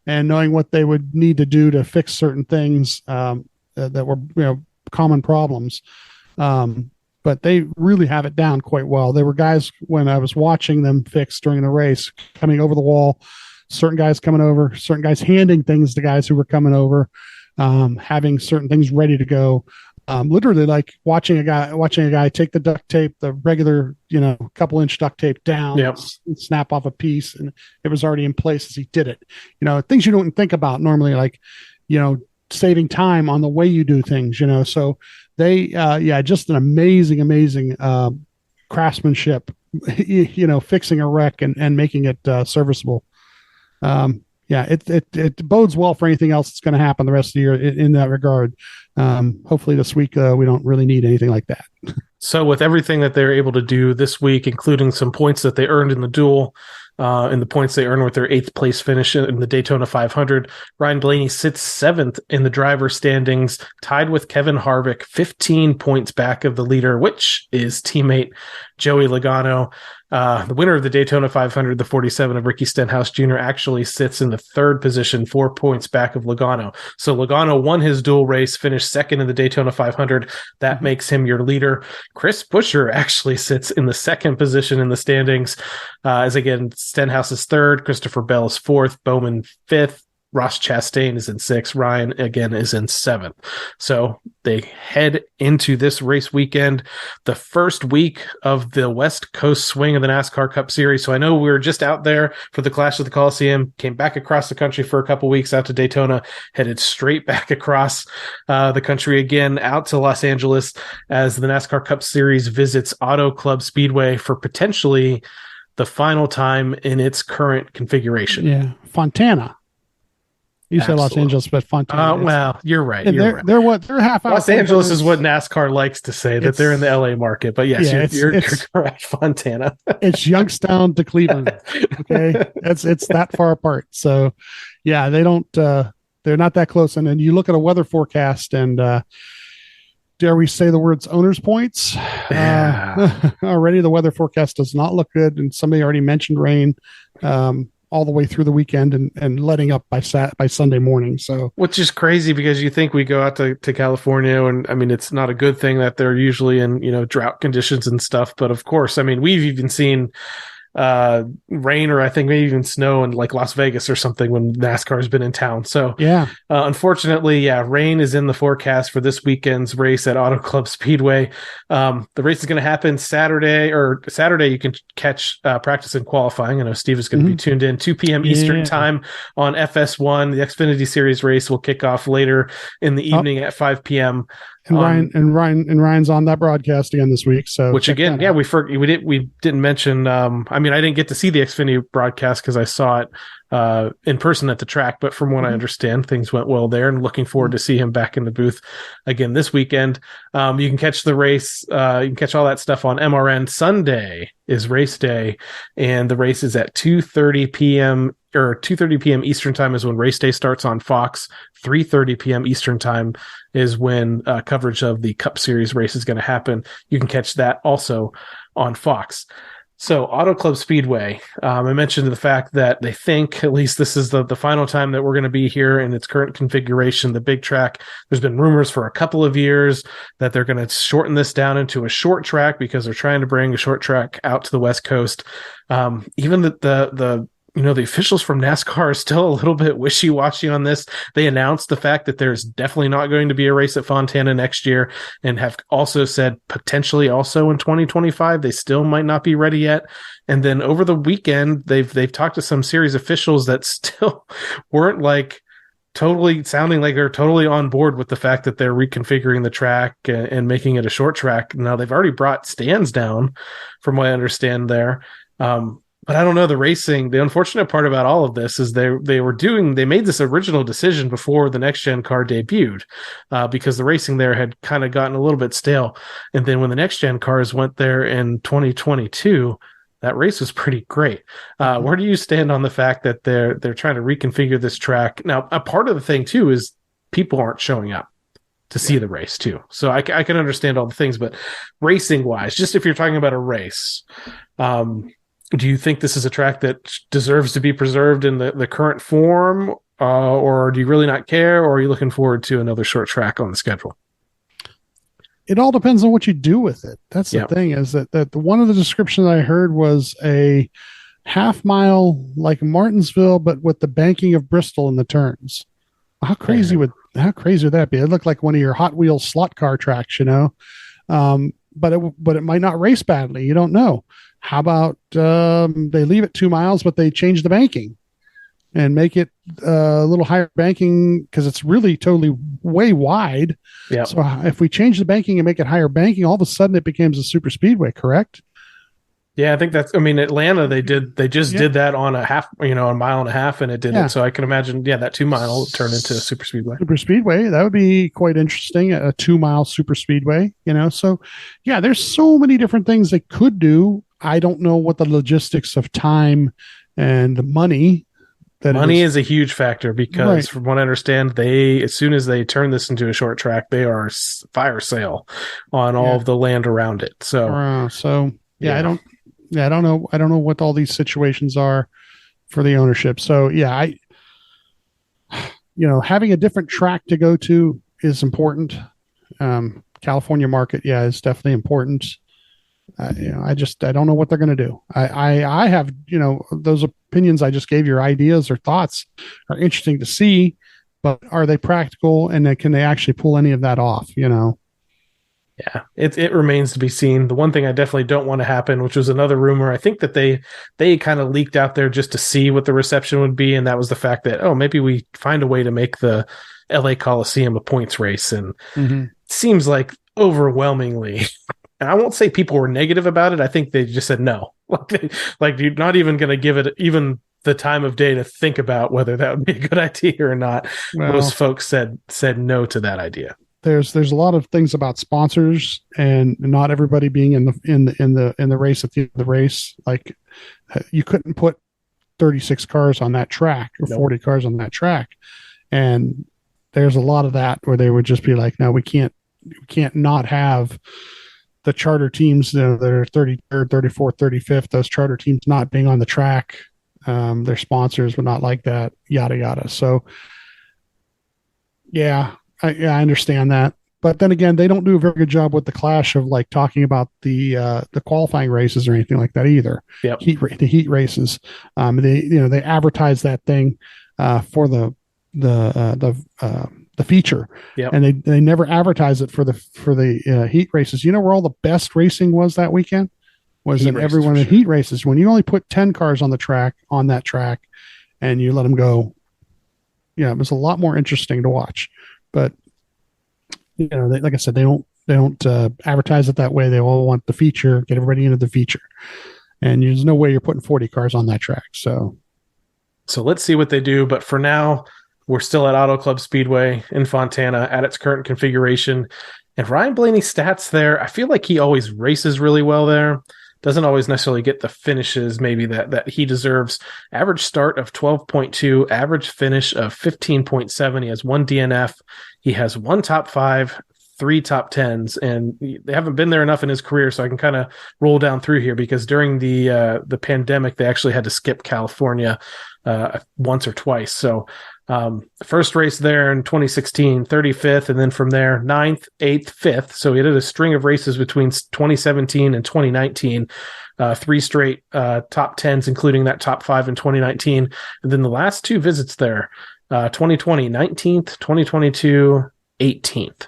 and knowing what they would need to do to fix certain things that were, common problems. But they really have it down quite well. There were guys when I was watching them fix during the race coming over the wall, certain guys coming over, certain guys handing things to guys who were coming over, having certain things ready to go. Literally like watching a guy take the duct tape, the regular, couple inch duct tape down, and snap off a piece, and it was already in place as he did it. Things you don't think about normally, like, saving time on the way you do things, So they, just an amazing craftsmanship, fixing a wreck and making it serviceable. It bodes well for anything else that's going to happen the rest of the year in that regard. Hopefully this week we don't really need anything like that. So with everything that they're able to do this week, including some points that they earned in the duel, and the points they earned with their 8th place finish in the Daytona 500, Ryan Blaney sits 7th in the driver standings, tied with Kevin Harvick, 15 points back of the leader, which is teammate Joey Logano. The winner of the Daytona 500, the 47 of Ricky Stenhouse Jr., actually sits in the 3rd position, 4 points back of Logano. So Logano won his dual race, finished 2nd in the Daytona 500. That makes him your leader. Chris Buescher actually sits in the 2nd position in the standings, as again, Stenhouse is 3rd, Christopher Bell is 4th, Bowman 5th, Ross Chastain is in 6th. Ryan, again, is in 7th. So they head into this race weekend, the first week of the West Coast swing of the NASCAR Cup Series. So I know we were just out there for the Clash of the Coliseum, came back across the country for a couple weeks out to Daytona, headed straight back across the country again out to Los Angeles as the NASCAR Cup Series visits Auto Club Speedway for potentially the final time in its current configuration. Yeah, Fontana. You said Los Angeles, but Fontana. Well, you're right. And they're half out. Los Angeles is what NASCAR likes to say, that they're in the LA market. But yes, you're correct. Fontana. It's Youngstown to Cleveland. Okay, it's that far apart. So, yeah, they don't. They're not that close. And then you look at a weather forecast, and dare we say the words "owners points"? Yeah. Already, the weather forecast does not look good, and somebody already mentioned rain. All the way through the weekend and letting up by Sunday morning. So, which is crazy because you think we go out to California, and I mean, it's not a good thing that they're usually in, drought conditions and stuff. But of course, I mean, we've even seen rain or I think maybe even snow in like Las Vegas or something when NASCAR has been in town. So Yeah. unfortunately, yeah, rain is in the forecast for this weekend's race at Auto Club Speedway. The race is going to happen Saturday. You can catch practice and qualifying. I know Steve is going to be tuned in 2 p.m. Eastern time on FS1. The Xfinity Series race will kick off later in the evening at 5 p.m. And Ryan's on that broadcast again this week. So which again, yeah, we didn't mention. I mean, I didn't get to see the Xfinity broadcast because I saw it in person at the track. But from what I understand, things went well there, and looking forward to see him back in the booth again this weekend. You can catch the race. You can catch all that stuff on MRN. Sunday is race day, and the race is at 2:30 p.m. or 2:30 p.m. Eastern time is when race day starts on Fox. 3:30 p.m. Eastern time is when coverage of the Cup Series race is going to happen. You can catch that also on Fox. So Auto Club Speedway, I mentioned the fact that they think, at least this is the final time that we're going to be here in its current configuration, the big track. There's been rumors for a couple of years that they're going to shorten this down into a short track because they're trying to bring a short track out to the West Coast. Even the officials from NASCAR are still a little bit wishy-washy on this. They announced the fact that there's definitely not going to be a race at Fontana next year and have also said potentially also in 2025. They still might not be ready yet. And then over the weekend, they've talked to some series officials that still weren't like totally sounding like they're totally on board with the fact that they're reconfiguring the track and making it a short track. Now, they've already brought stands down from what I understand there. But I don't know, the racing, the unfortunate part about all of this is they made this original decision before the next gen car debuted, because the racing there had kind of gotten a little bit stale. And then when the next gen cars went there in 2022, that race was pretty great. Where do you stand on the fact that they're trying to reconfigure this track? Now, a part of the thing too is people aren't showing up to see the race too. So I can understand all the things, but racing wise, just if you're talking about a race, do you think this is a track that deserves to be preserved in the current form, or do you really not care, or are you looking forward to another short track on the schedule? It all depends on what you do with it. That's the thing, is that one of the descriptions I heard was a half mile like Martinsville, but with the banking of Bristol in the turns. How crazy would that be? It looked like one of your Hot Wheels slot car tracks, but it might not race badly. You don't know. How about they leave it 2 miles, but they change the banking and make it a little higher banking, because it's really totally way wide. Yeah. So if we change the banking and make it higher banking, all of a sudden it becomes a super speedway, correct? Yeah, I think Atlanta, they did that on a mile and a half, and it didn't. So I can imagine, that 2 mile turned into a super speedway. Super speedway, that would be quite interesting. A 2 mile super speedway, So there's so many different things they could do. I don't know what the logistics of time and money. Money is a huge factor because, from what I understand, as soon as they turn this into a short track, they are fire sale on all of the land around it. So, I don't know. I don't know what all these situations are for the ownership. So, having a different track to go to is important. California market, is definitely important. I don't know what they're going to do. I have, those opinions I just gave, your ideas or thoughts are interesting to see, but are they practical, and can they actually pull any of that off? Yeah, it remains to be seen. The one thing I definitely don't want to happen, which was another rumor, I think that they kind of leaked out there just to see what the reception would be, and that was the fact that, maybe we find a way to make the LA Coliseum a points race, and it seems like overwhelmingly, and I won't say people were negative about it, I think they just said no. Like you're not even going to give it even the time of day to think about whether that would be a good idea or not. Well, most folks said no to that idea. There's a lot of things about sponsors and not everybody being in the race at the end of the race. Like, you couldn't put 36 cars on that track or 40 cars on that track, and there's a lot of that where they would just be like, no, we can't not have the charter teams that are 33rd, 34th, 35th, those charter teams not being on the track. Their sponsors would not like that, yada, yada. So I understand that. But then again, they don't do a very good job with the clash of like talking about the qualifying races or anything like that either. Yep. The heat races. They advertise that thing for the feature, Yep. and they never advertise it for the heat races. You know where all the best racing was that weekend? Was Heat in races, every one for of the sure. heat races. When you only put 10 cars on that track, and you let them go, yeah, it was a lot more interesting to watch. But like I said, they don't advertise it that way. They all want the feature, get everybody into the feature, and there's no way you're putting 40 cars on that track. So let's see what they do. But for now, we're still at Auto Club Speedway in Fontana at its current configuration. And Ryan Blaney's stats there, I feel like he always races really well there. Doesn't always necessarily get the finishes maybe that he deserves. Average start of 12.2, average finish of 15.7. He has 1 DNF. He has 1 top 5, 3 top 10s, and they haven't been there enough in his career, so I can kind of roll down through here because during the pandemic, they actually had to skip California once or twice. So first race there in 2016, 35th, and then from there, 9th, 8th, 5th. So he did a string of races between 2017 and 2019, 3 straight top 10s, including that top 5 in 2019. And then the last 2 visits there, 2020, 19th, 2022, 18th.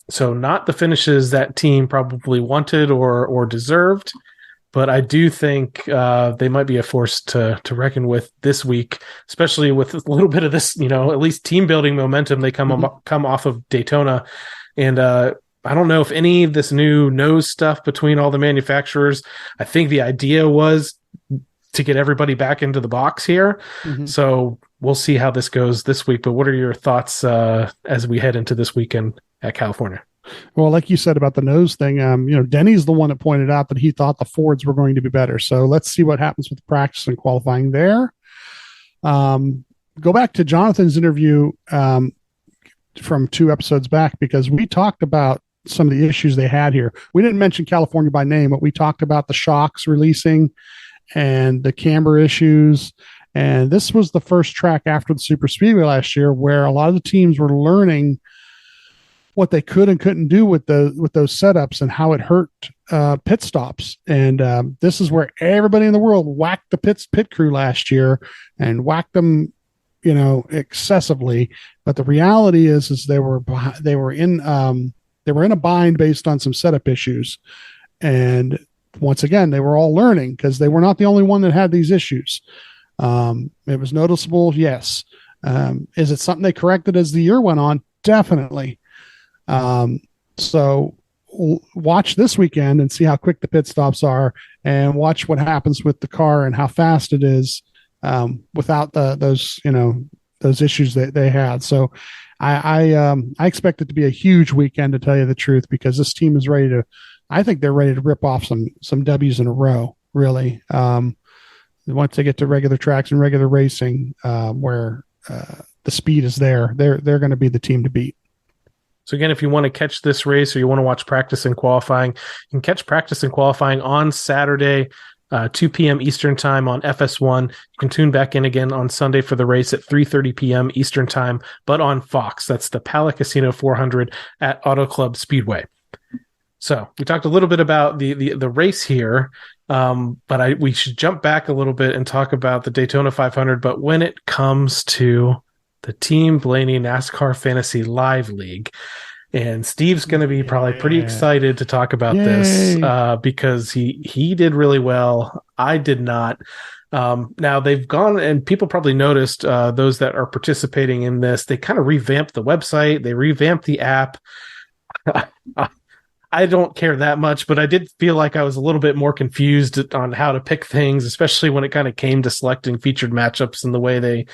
So not the finishes that team probably wanted or deserved. But I do think they might be a force to reckon with this week, especially with a little bit of this, at least team building momentum. They come off of Daytona, and I don't know if any of this new nose stuff between all the manufacturers. I think the idea was to get everybody back into the box here. Mm-hmm. So we'll see how this goes this week. But what are your thoughts as we head into this weekend at California? Well, like you said about the nose thing, Denny's the one that pointed out that he thought the Fords were going to be better. So let's see what happens with practice and qualifying there. Go back to Jonathan's interview from 2 episodes back, because we talked about some of the issues they had here. We didn't mention California by name, but we talked about the shocks releasing and the camber issues. And this was the first track after the Super Speedway last year where a lot of the teams were learning what they could and couldn't do with those setups and how it hurt pit stops. And this is where everybody in the world whacked the pit crew last year and whacked them, excessively. But the reality is they were in a bind based on some setup issues. And once again, they were all learning because they were not the only one that had these issues. It was noticeable, yes. Is it something they corrected as the year went on? Definitely. So watch this weekend and see how quick the pit stops are, and watch what happens with the car and how fast it is without those issues that they had. So I expect it to be a huge weekend, to tell you the truth, because this team is ready to. I think they're ready to rip off some W's in a row. Really, once they get to regular tracks and regular racing, where the speed is there, they're going to be the team to beat. So again, if you want to catch this race or you want to watch practice and qualifying, you can catch practice and qualifying on Saturday, 2 p.m. Eastern time on FS1. You can tune back in again on Sunday for the race at 3:30 p.m. Eastern time, but on Fox. That's the Pala Casino 400 at Auto Club Speedway. So we talked a little bit about the race here, but we should jump back a little bit and talk about the Daytona 500. But when it comes to the Team Blaney NASCAR Fantasy Live League, and Steve's going to be probably pretty excited to talk about this because he did really well. I did not. Now they've gone, and people probably noticed, those that are participating in this, they kind of revamped the website. They revamped the app. I don't care that much, but I did feel like I was a little bit more confused on how to pick things, especially when it kind of came to selecting featured matchups and the way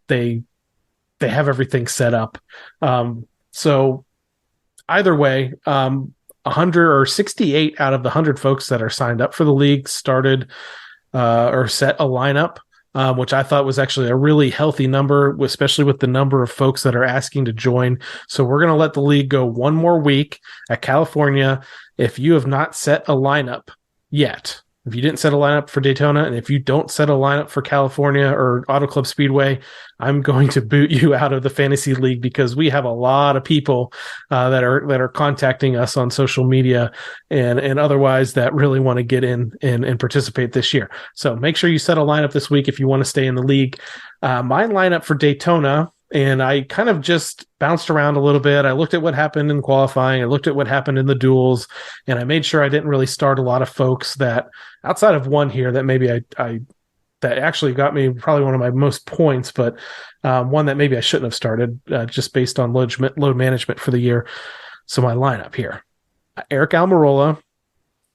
they have everything set up. So either way, 100 or 68 out of the 100 folks that are signed up for the league started or set a lineup, which I thought was actually a really healthy number, especially with the number of folks that are asking to join. So we're going to let the league go one more week at California. If you have not set a lineup yet, If you didn't set a lineup for Daytona, and if you don't set a lineup for California or Auto Club Speedway, I'm going to boot you out of the fantasy league, because we have a lot of people that are contacting us on social media and otherwise that really want to get in and participate this year. So make sure you set a lineup this week if you want to stay in the league. My lineup for Daytona, and I kind of just bounced around a little bit. I looked at what happened in qualifying. I looked at what happened in the duels, and I made sure I didn't really start a lot of folks that, outside of one here, that maybe I that actually got me probably one of my most points, but one that maybe I shouldn't have started just based on load management for the year. So my lineup here: Eric Almirola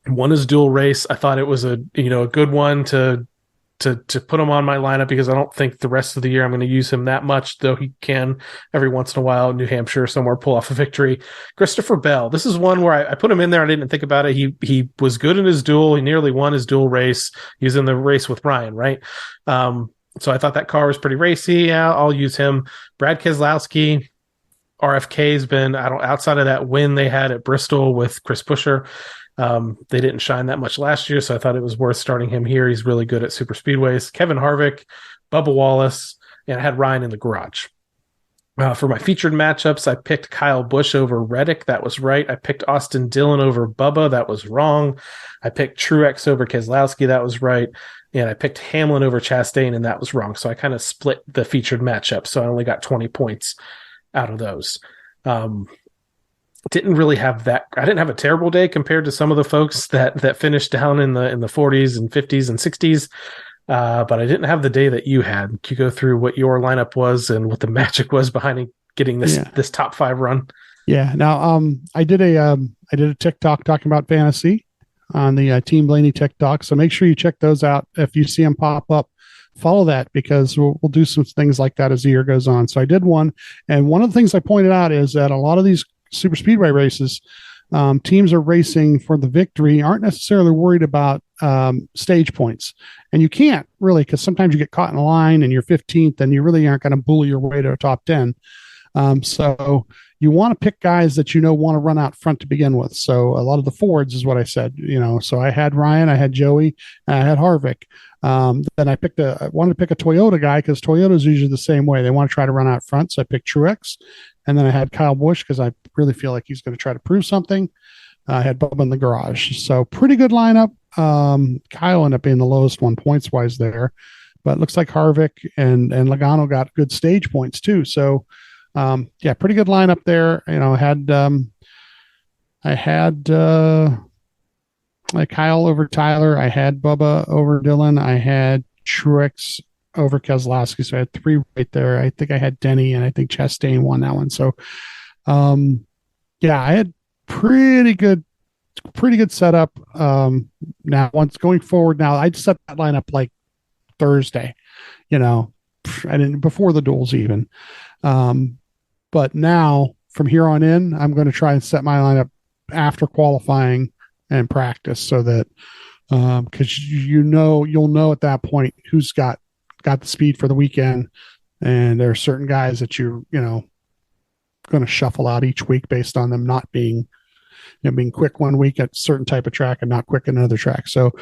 won his dual race. I thought it was a good one to put him on my lineup, because I don't think the rest of the year I'm going to use him that much, though he can every once in a while in New Hampshire somewhere pull off a victory. Christopher Bell. This is one where I put him in there. I didn't think about it. He was good in his duel. He nearly won his dual race. He was in the race with Ryan, right? So I thought that car was pretty racy. Yeah, I'll use him. Brad Keselowski. RFK's been, outside of that win they had at Bristol with Chris Buescher, they didn't shine that much last year, so I thought it was worth starting him here. He's really good at super speedways. Kevin Harvick, Bubba Wallace, and I had Ryan in the garage. For my featured matchups, I picked Kyle Busch over Reddick. That was right. I picked Austin Dillon over Bubba. That was wrong. I picked Truex over Keselowski. That was right. And I picked Hamlin over Chastain, and that was wrong. So I kind of split the featured matchup. So I only got 20 points out of those. Didn't really have that. I didn't have a terrible day compared to some of the folks that finished down in the 40s and 50s and 60s. But I didn't have the day that you had. Can you go through what your lineup was and what the magic was behind getting this top 5 run? Yeah. Now, I did a TikTok talking about fantasy on the Team Blaney TikTok. So make sure you check those out. If you see them pop up, follow that, because we'll do some things like that as the year goes on. So I did one. And one of the things I pointed out is that a lot of these super speedway races, teams are racing for the victory, aren't necessarily worried about stage points. And you can't really, because sometimes you get caught in a line and you're 15th and you really aren't going to bully your way to a top 10. So you want to pick guys that want to run out front to begin with. So a lot of the Fords is what I said, so I had Ryan, I had Joey, and I had Harvick. Then I wanted to pick a Toyota guy, because Toyota's usually the same way. They want to try to run out front. So I picked Truex. And then I had Kyle Busch, because I really feel like he's going to try to prove something. I had Bubba in the garage. So pretty good lineup. Kyle ended up being the lowest one points wise there, but it looks like Harvick and Logano got good stage points too. So, pretty good lineup there. I had Kyle over Tyler. I had Bubba over Dylan. I had Truex over Keselowski. So I had 3 right there. I think I had Denny, and I think Chastain won that one. So, I had pretty good setup. Now once going forward, now I'd set that lineup like Thursday, I didn't before the duels even. But now from here on in, I'm going to try and set my lineup after qualifying and practice, so that, cause you'll know at that point who's got the speed for the weekend. And there are certain guys that you're, going to shuffle out each week based on them not being, being quick one week at a certain type of track and not quick at another track. So,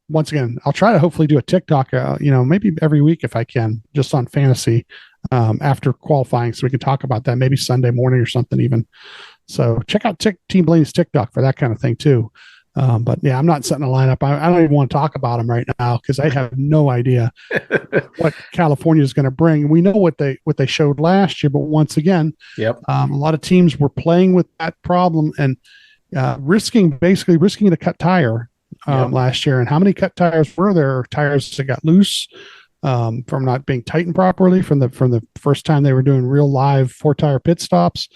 once again, I'll try to hopefully do a TikTok, maybe every week if I can, just on fantasy, after qualifying, so we can talk about that maybe Sunday morning or something even. So check out Team Blaney's TikTok for that kind of thing too. But yeah, I'm not setting a lineup. I don't even want to talk about them right now, because I have no idea what California is going to bring. We know what they showed last year, but once again, a lot of teams were playing with that problem and risking the cut tire last year. And how many cut tires were there? Tires that got loose from not being tightened properly from the first time they were doing real live 4-tire pit stops.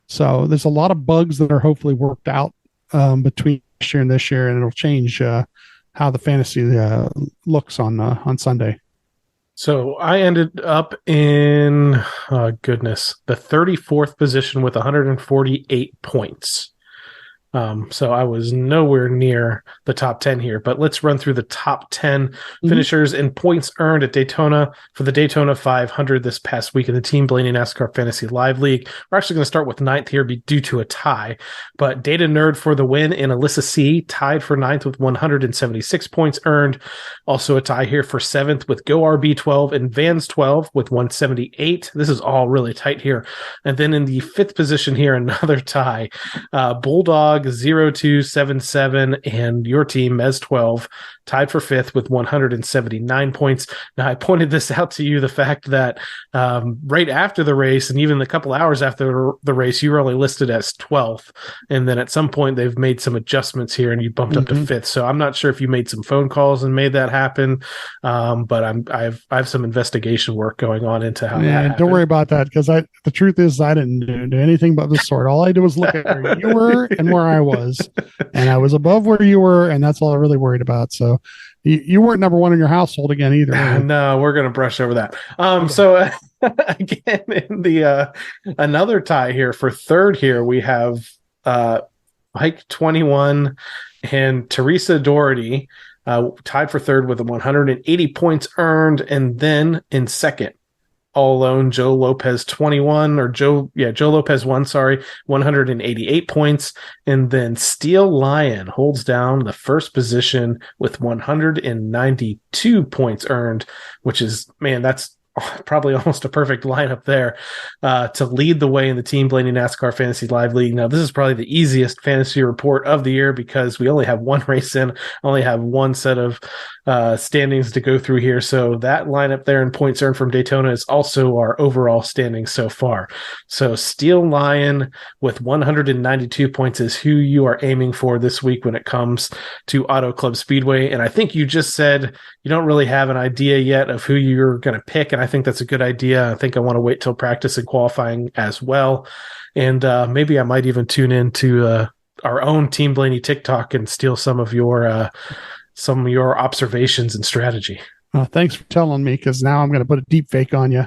So there's a lot of bugs that are hopefully worked out between this year and this year, and it'll change how the fantasy looks on Sunday. So I ended up in the 34th position with 148 points. So I was nowhere near the top 10 here, but let's run through the top 10 finishers and points earned at Daytona for the Daytona 500 this past week in the Team Blaney NASCAR Fantasy Live League. We're actually going to start with ninth here due to a tie, but Data Nerd for the win and Alyssa C tied for ninth with 176 points earned. Also a tie here for seventh with Go RB12 and Vans 12 with 178. This is all really tight here. And then in the fifth position here, another tie. Bulldog 0277 and your team, Mez 12, tied for fifth with 179 points. Now, I pointed this out to you, the fact that right after the race and even a couple hours after the race, you were only listed as 12th. And then at some point, they've made some adjustments here and you bumped up to fifth. So I'm not sure if you made some phone calls and made that happen, but I have some investigation work going on into how that happened. Don't worry about that, because the truth is I didn't do anything but the sort. All I did was look at where you were and where I was, and I was above where you were, and that's all I really worried about. So you weren't number one in your household again either. Right? No, we're going to brush over that. So again, in the another tie here for third here, we have Mike 21 and Teresa Doherty tied for third with 180 points earned, and then in second, all alone, Joe Lopez 188 points. And then Steel Lion holds down the first position with 192 points earned, which is, man, that's probably almost a perfect lineup there to lead the way in the Team Blaney NASCAR Fantasy Live League. Now, this is probably the easiest fantasy report of the year because we only have one race in, only have one set of standings to go through here. So that lineup there and points earned from Daytona is also our overall standings so far. So Steel Lion with 192 points is who you are aiming for this week when it comes to Auto Club Speedway. And I think you just said you don't really have an idea yet of who you're going to pick. And I think that's a good idea. I think I want to wait till practice and qualifying as well. And maybe I might even tune into our own Team Blaney TikTok and steal some of your observations and strategy. Thanks for telling me, because now I'm going to put a deep fake on you.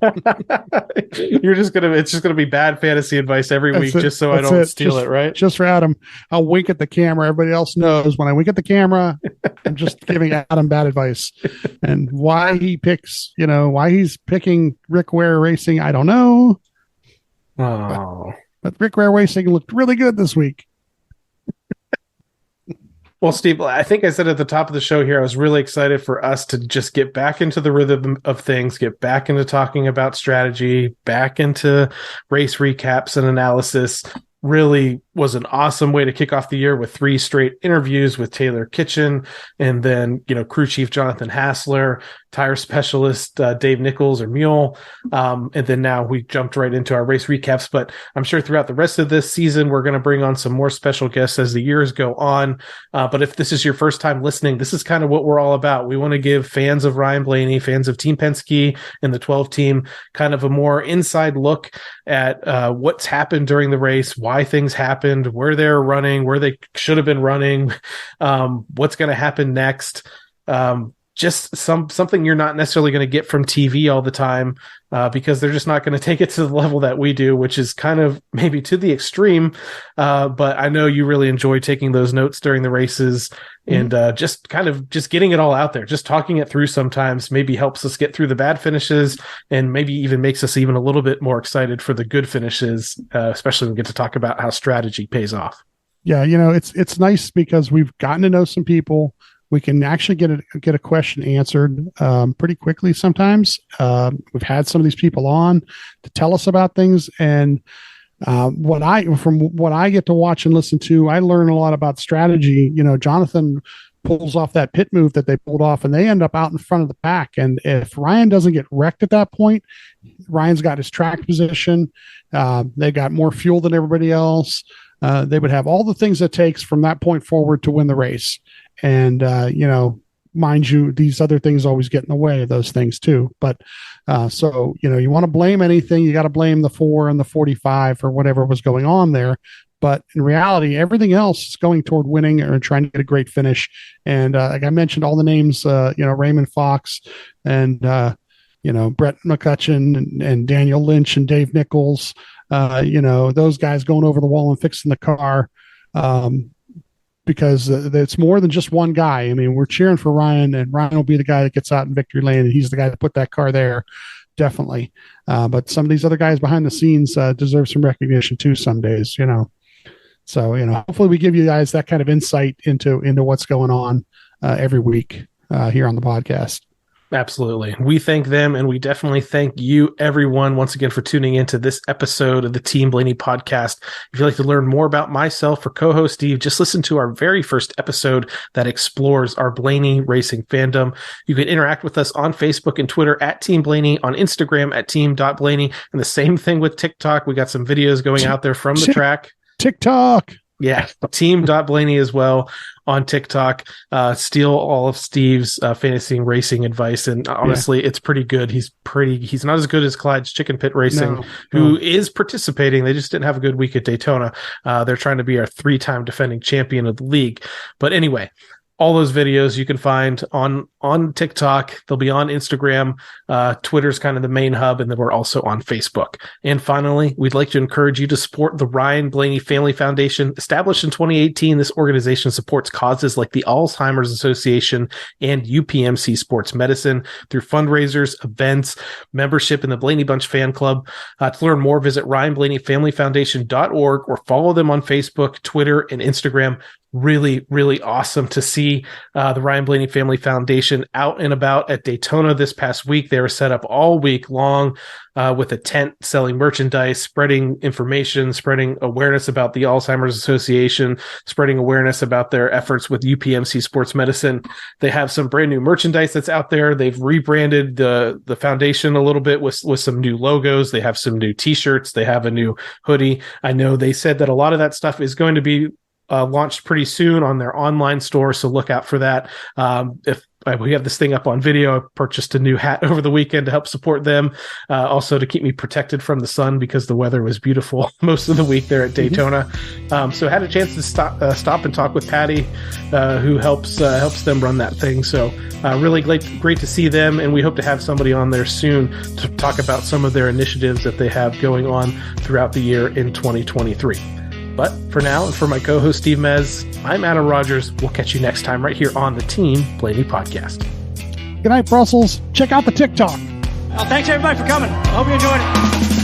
It's just going to be bad fantasy advice every week, just so I don't steal it, right? Just for Adam, I'll wink at the camera. Everybody else knows when I wink at the camera, I'm just giving Adam bad advice. And why he picks, why he's picking Rick Ware Racing, I don't know. Oh, but Rick Ware Racing looked really good this week. Well, Steve, I think I said at the top of the show here, I was really excited for us to just get back into the rhythm of things, get back into talking about strategy, back into race recaps and analysis. Really was an awesome way to kick off the year with 3 straight interviews with Taylor Kitchen and then, crew chief Jonathan Hassler, tire specialist Dave Nichols or Mule. And then now we jumped right into our race recaps. But I'm sure throughout the rest of this season, we're going to bring on some more special guests as the years go on. But if this is your first time listening, this is kind of what we're all about. We want to give fans of Ryan Blaney, fans of Team Penske and the 12 team kind of a more inside look at what's happened during the race, why things happened, where they're running, where they should have been running, what's going to happen next. Just something you're not necessarily going to get from TV all the time because they're just not going to take it to the level that we do, which is kind of maybe to the extreme. But I know you really enjoy taking those notes during the races and just getting it all out there, just talking it through sometimes maybe helps us get through the bad finishes and maybe even makes us even a little bit more excited for the good finishes, especially when we get to talk about how strategy pays off. Yeah, it's nice because we've gotten to know some people. We can actually get a question answered pretty quickly sometimes. We've had some of these people on to tell us about things, and from what I get to watch and listen to, I learn a lot about strategy. Jonathan pulls off that pit move that they pulled off, and they end up out in front of the pack. And if Ryan doesn't get wrecked at that point, Ryan's got his track position. They got more fuel than everybody else. They would have all the things it takes from that point forward to win the race. And, mind you, these other things always get in the way of those things too. But so, you want to blame anything, you got to blame the 4 and the 45 for whatever was going on there. But in reality, everything else is going toward winning or trying to get a great finish. And like I mentioned, all the names, Raymond Fox and, Brett McCutcheon and Daniel Lynch and Dave Nichols, those guys going over the wall and fixing the car. because it's more than just one guy. I mean, we're cheering for Ryan, and Ryan will be the guy that gets out in victory lane, and he's the guy that put that car there, definitely. But some of these other guys behind the scenes deserve some recognition too some days, you know. So, you know, hopefully we give you guys that kind of insight into what's going on every week here on the podcast. Absolutely. We thank them, and we definitely thank you, everyone, once again for tuning into this episode of the Team Blaney podcast. If you'd like to learn more about myself or co-host Steve, just listen to our very first episode that explores our Blaney racing fandom. You can interact with us on Facebook and Twitter at Team Blaney, on Instagram at team.blaney, and the same thing with TikTok. We got some videos going out there from the track. TikTok. Yeah, team.blaney as well on TikTok. Steal all of Steve's fantasy racing advice, and honestly, it's pretty good. He's not as good as Clyde's Chicken Pit Racing, who is participating. They just didn't have a good week at Daytona. They're trying to be our 3-time defending champion of the league. But anyway, all those videos you can find on TikTok. They'll be on Instagram. Twitter's kind of the main hub, and then we're also on Facebook. And finally, we'd like to encourage you to support the Ryan Blaney Family Foundation. Established in 2018, this organization supports causes like the Alzheimer's Association and UPMC Sports Medicine through fundraisers, events, membership in the Blaney Bunch Fan Club. To learn more, visit RyanBlaneyFamilyFoundation.org or follow them on Facebook, Twitter, and Instagram. Really, really awesome to see the Ryan Blaney Family Foundation out and about at Daytona this past week. They were set up all week long with a tent selling merchandise, spreading information, spreading awareness about the Alzheimer's Association, spreading awareness about their efforts with UPMC Sports Medicine. They have some brand new merchandise that's out there. They've rebranded the foundation a little bit with some new logos. They have some new t-shirts. They have a new hoodie. I know they said that a lot of that stuff is going to be launched pretty soon on their online store, so look out for that. If we have this thing up on video, I purchased a new hat over the weekend to help support them, also to keep me protected from the sun because the weather was beautiful most of the week there at Daytona. So I had a chance to stop and talk with Patty, who helps them run that thing. So really great to see them, and we hope to have somebody on there soon to talk about some of their initiatives that they have going on throughout the year in 2023. But for now, and for my co-host Steve Mez, I'm Adam Rogers. We'll catch you next time right here on the Team Blaney podcast. Good night, Brussels. Check out the TikTok. Well, thanks everybody for coming. I hope you enjoyed it.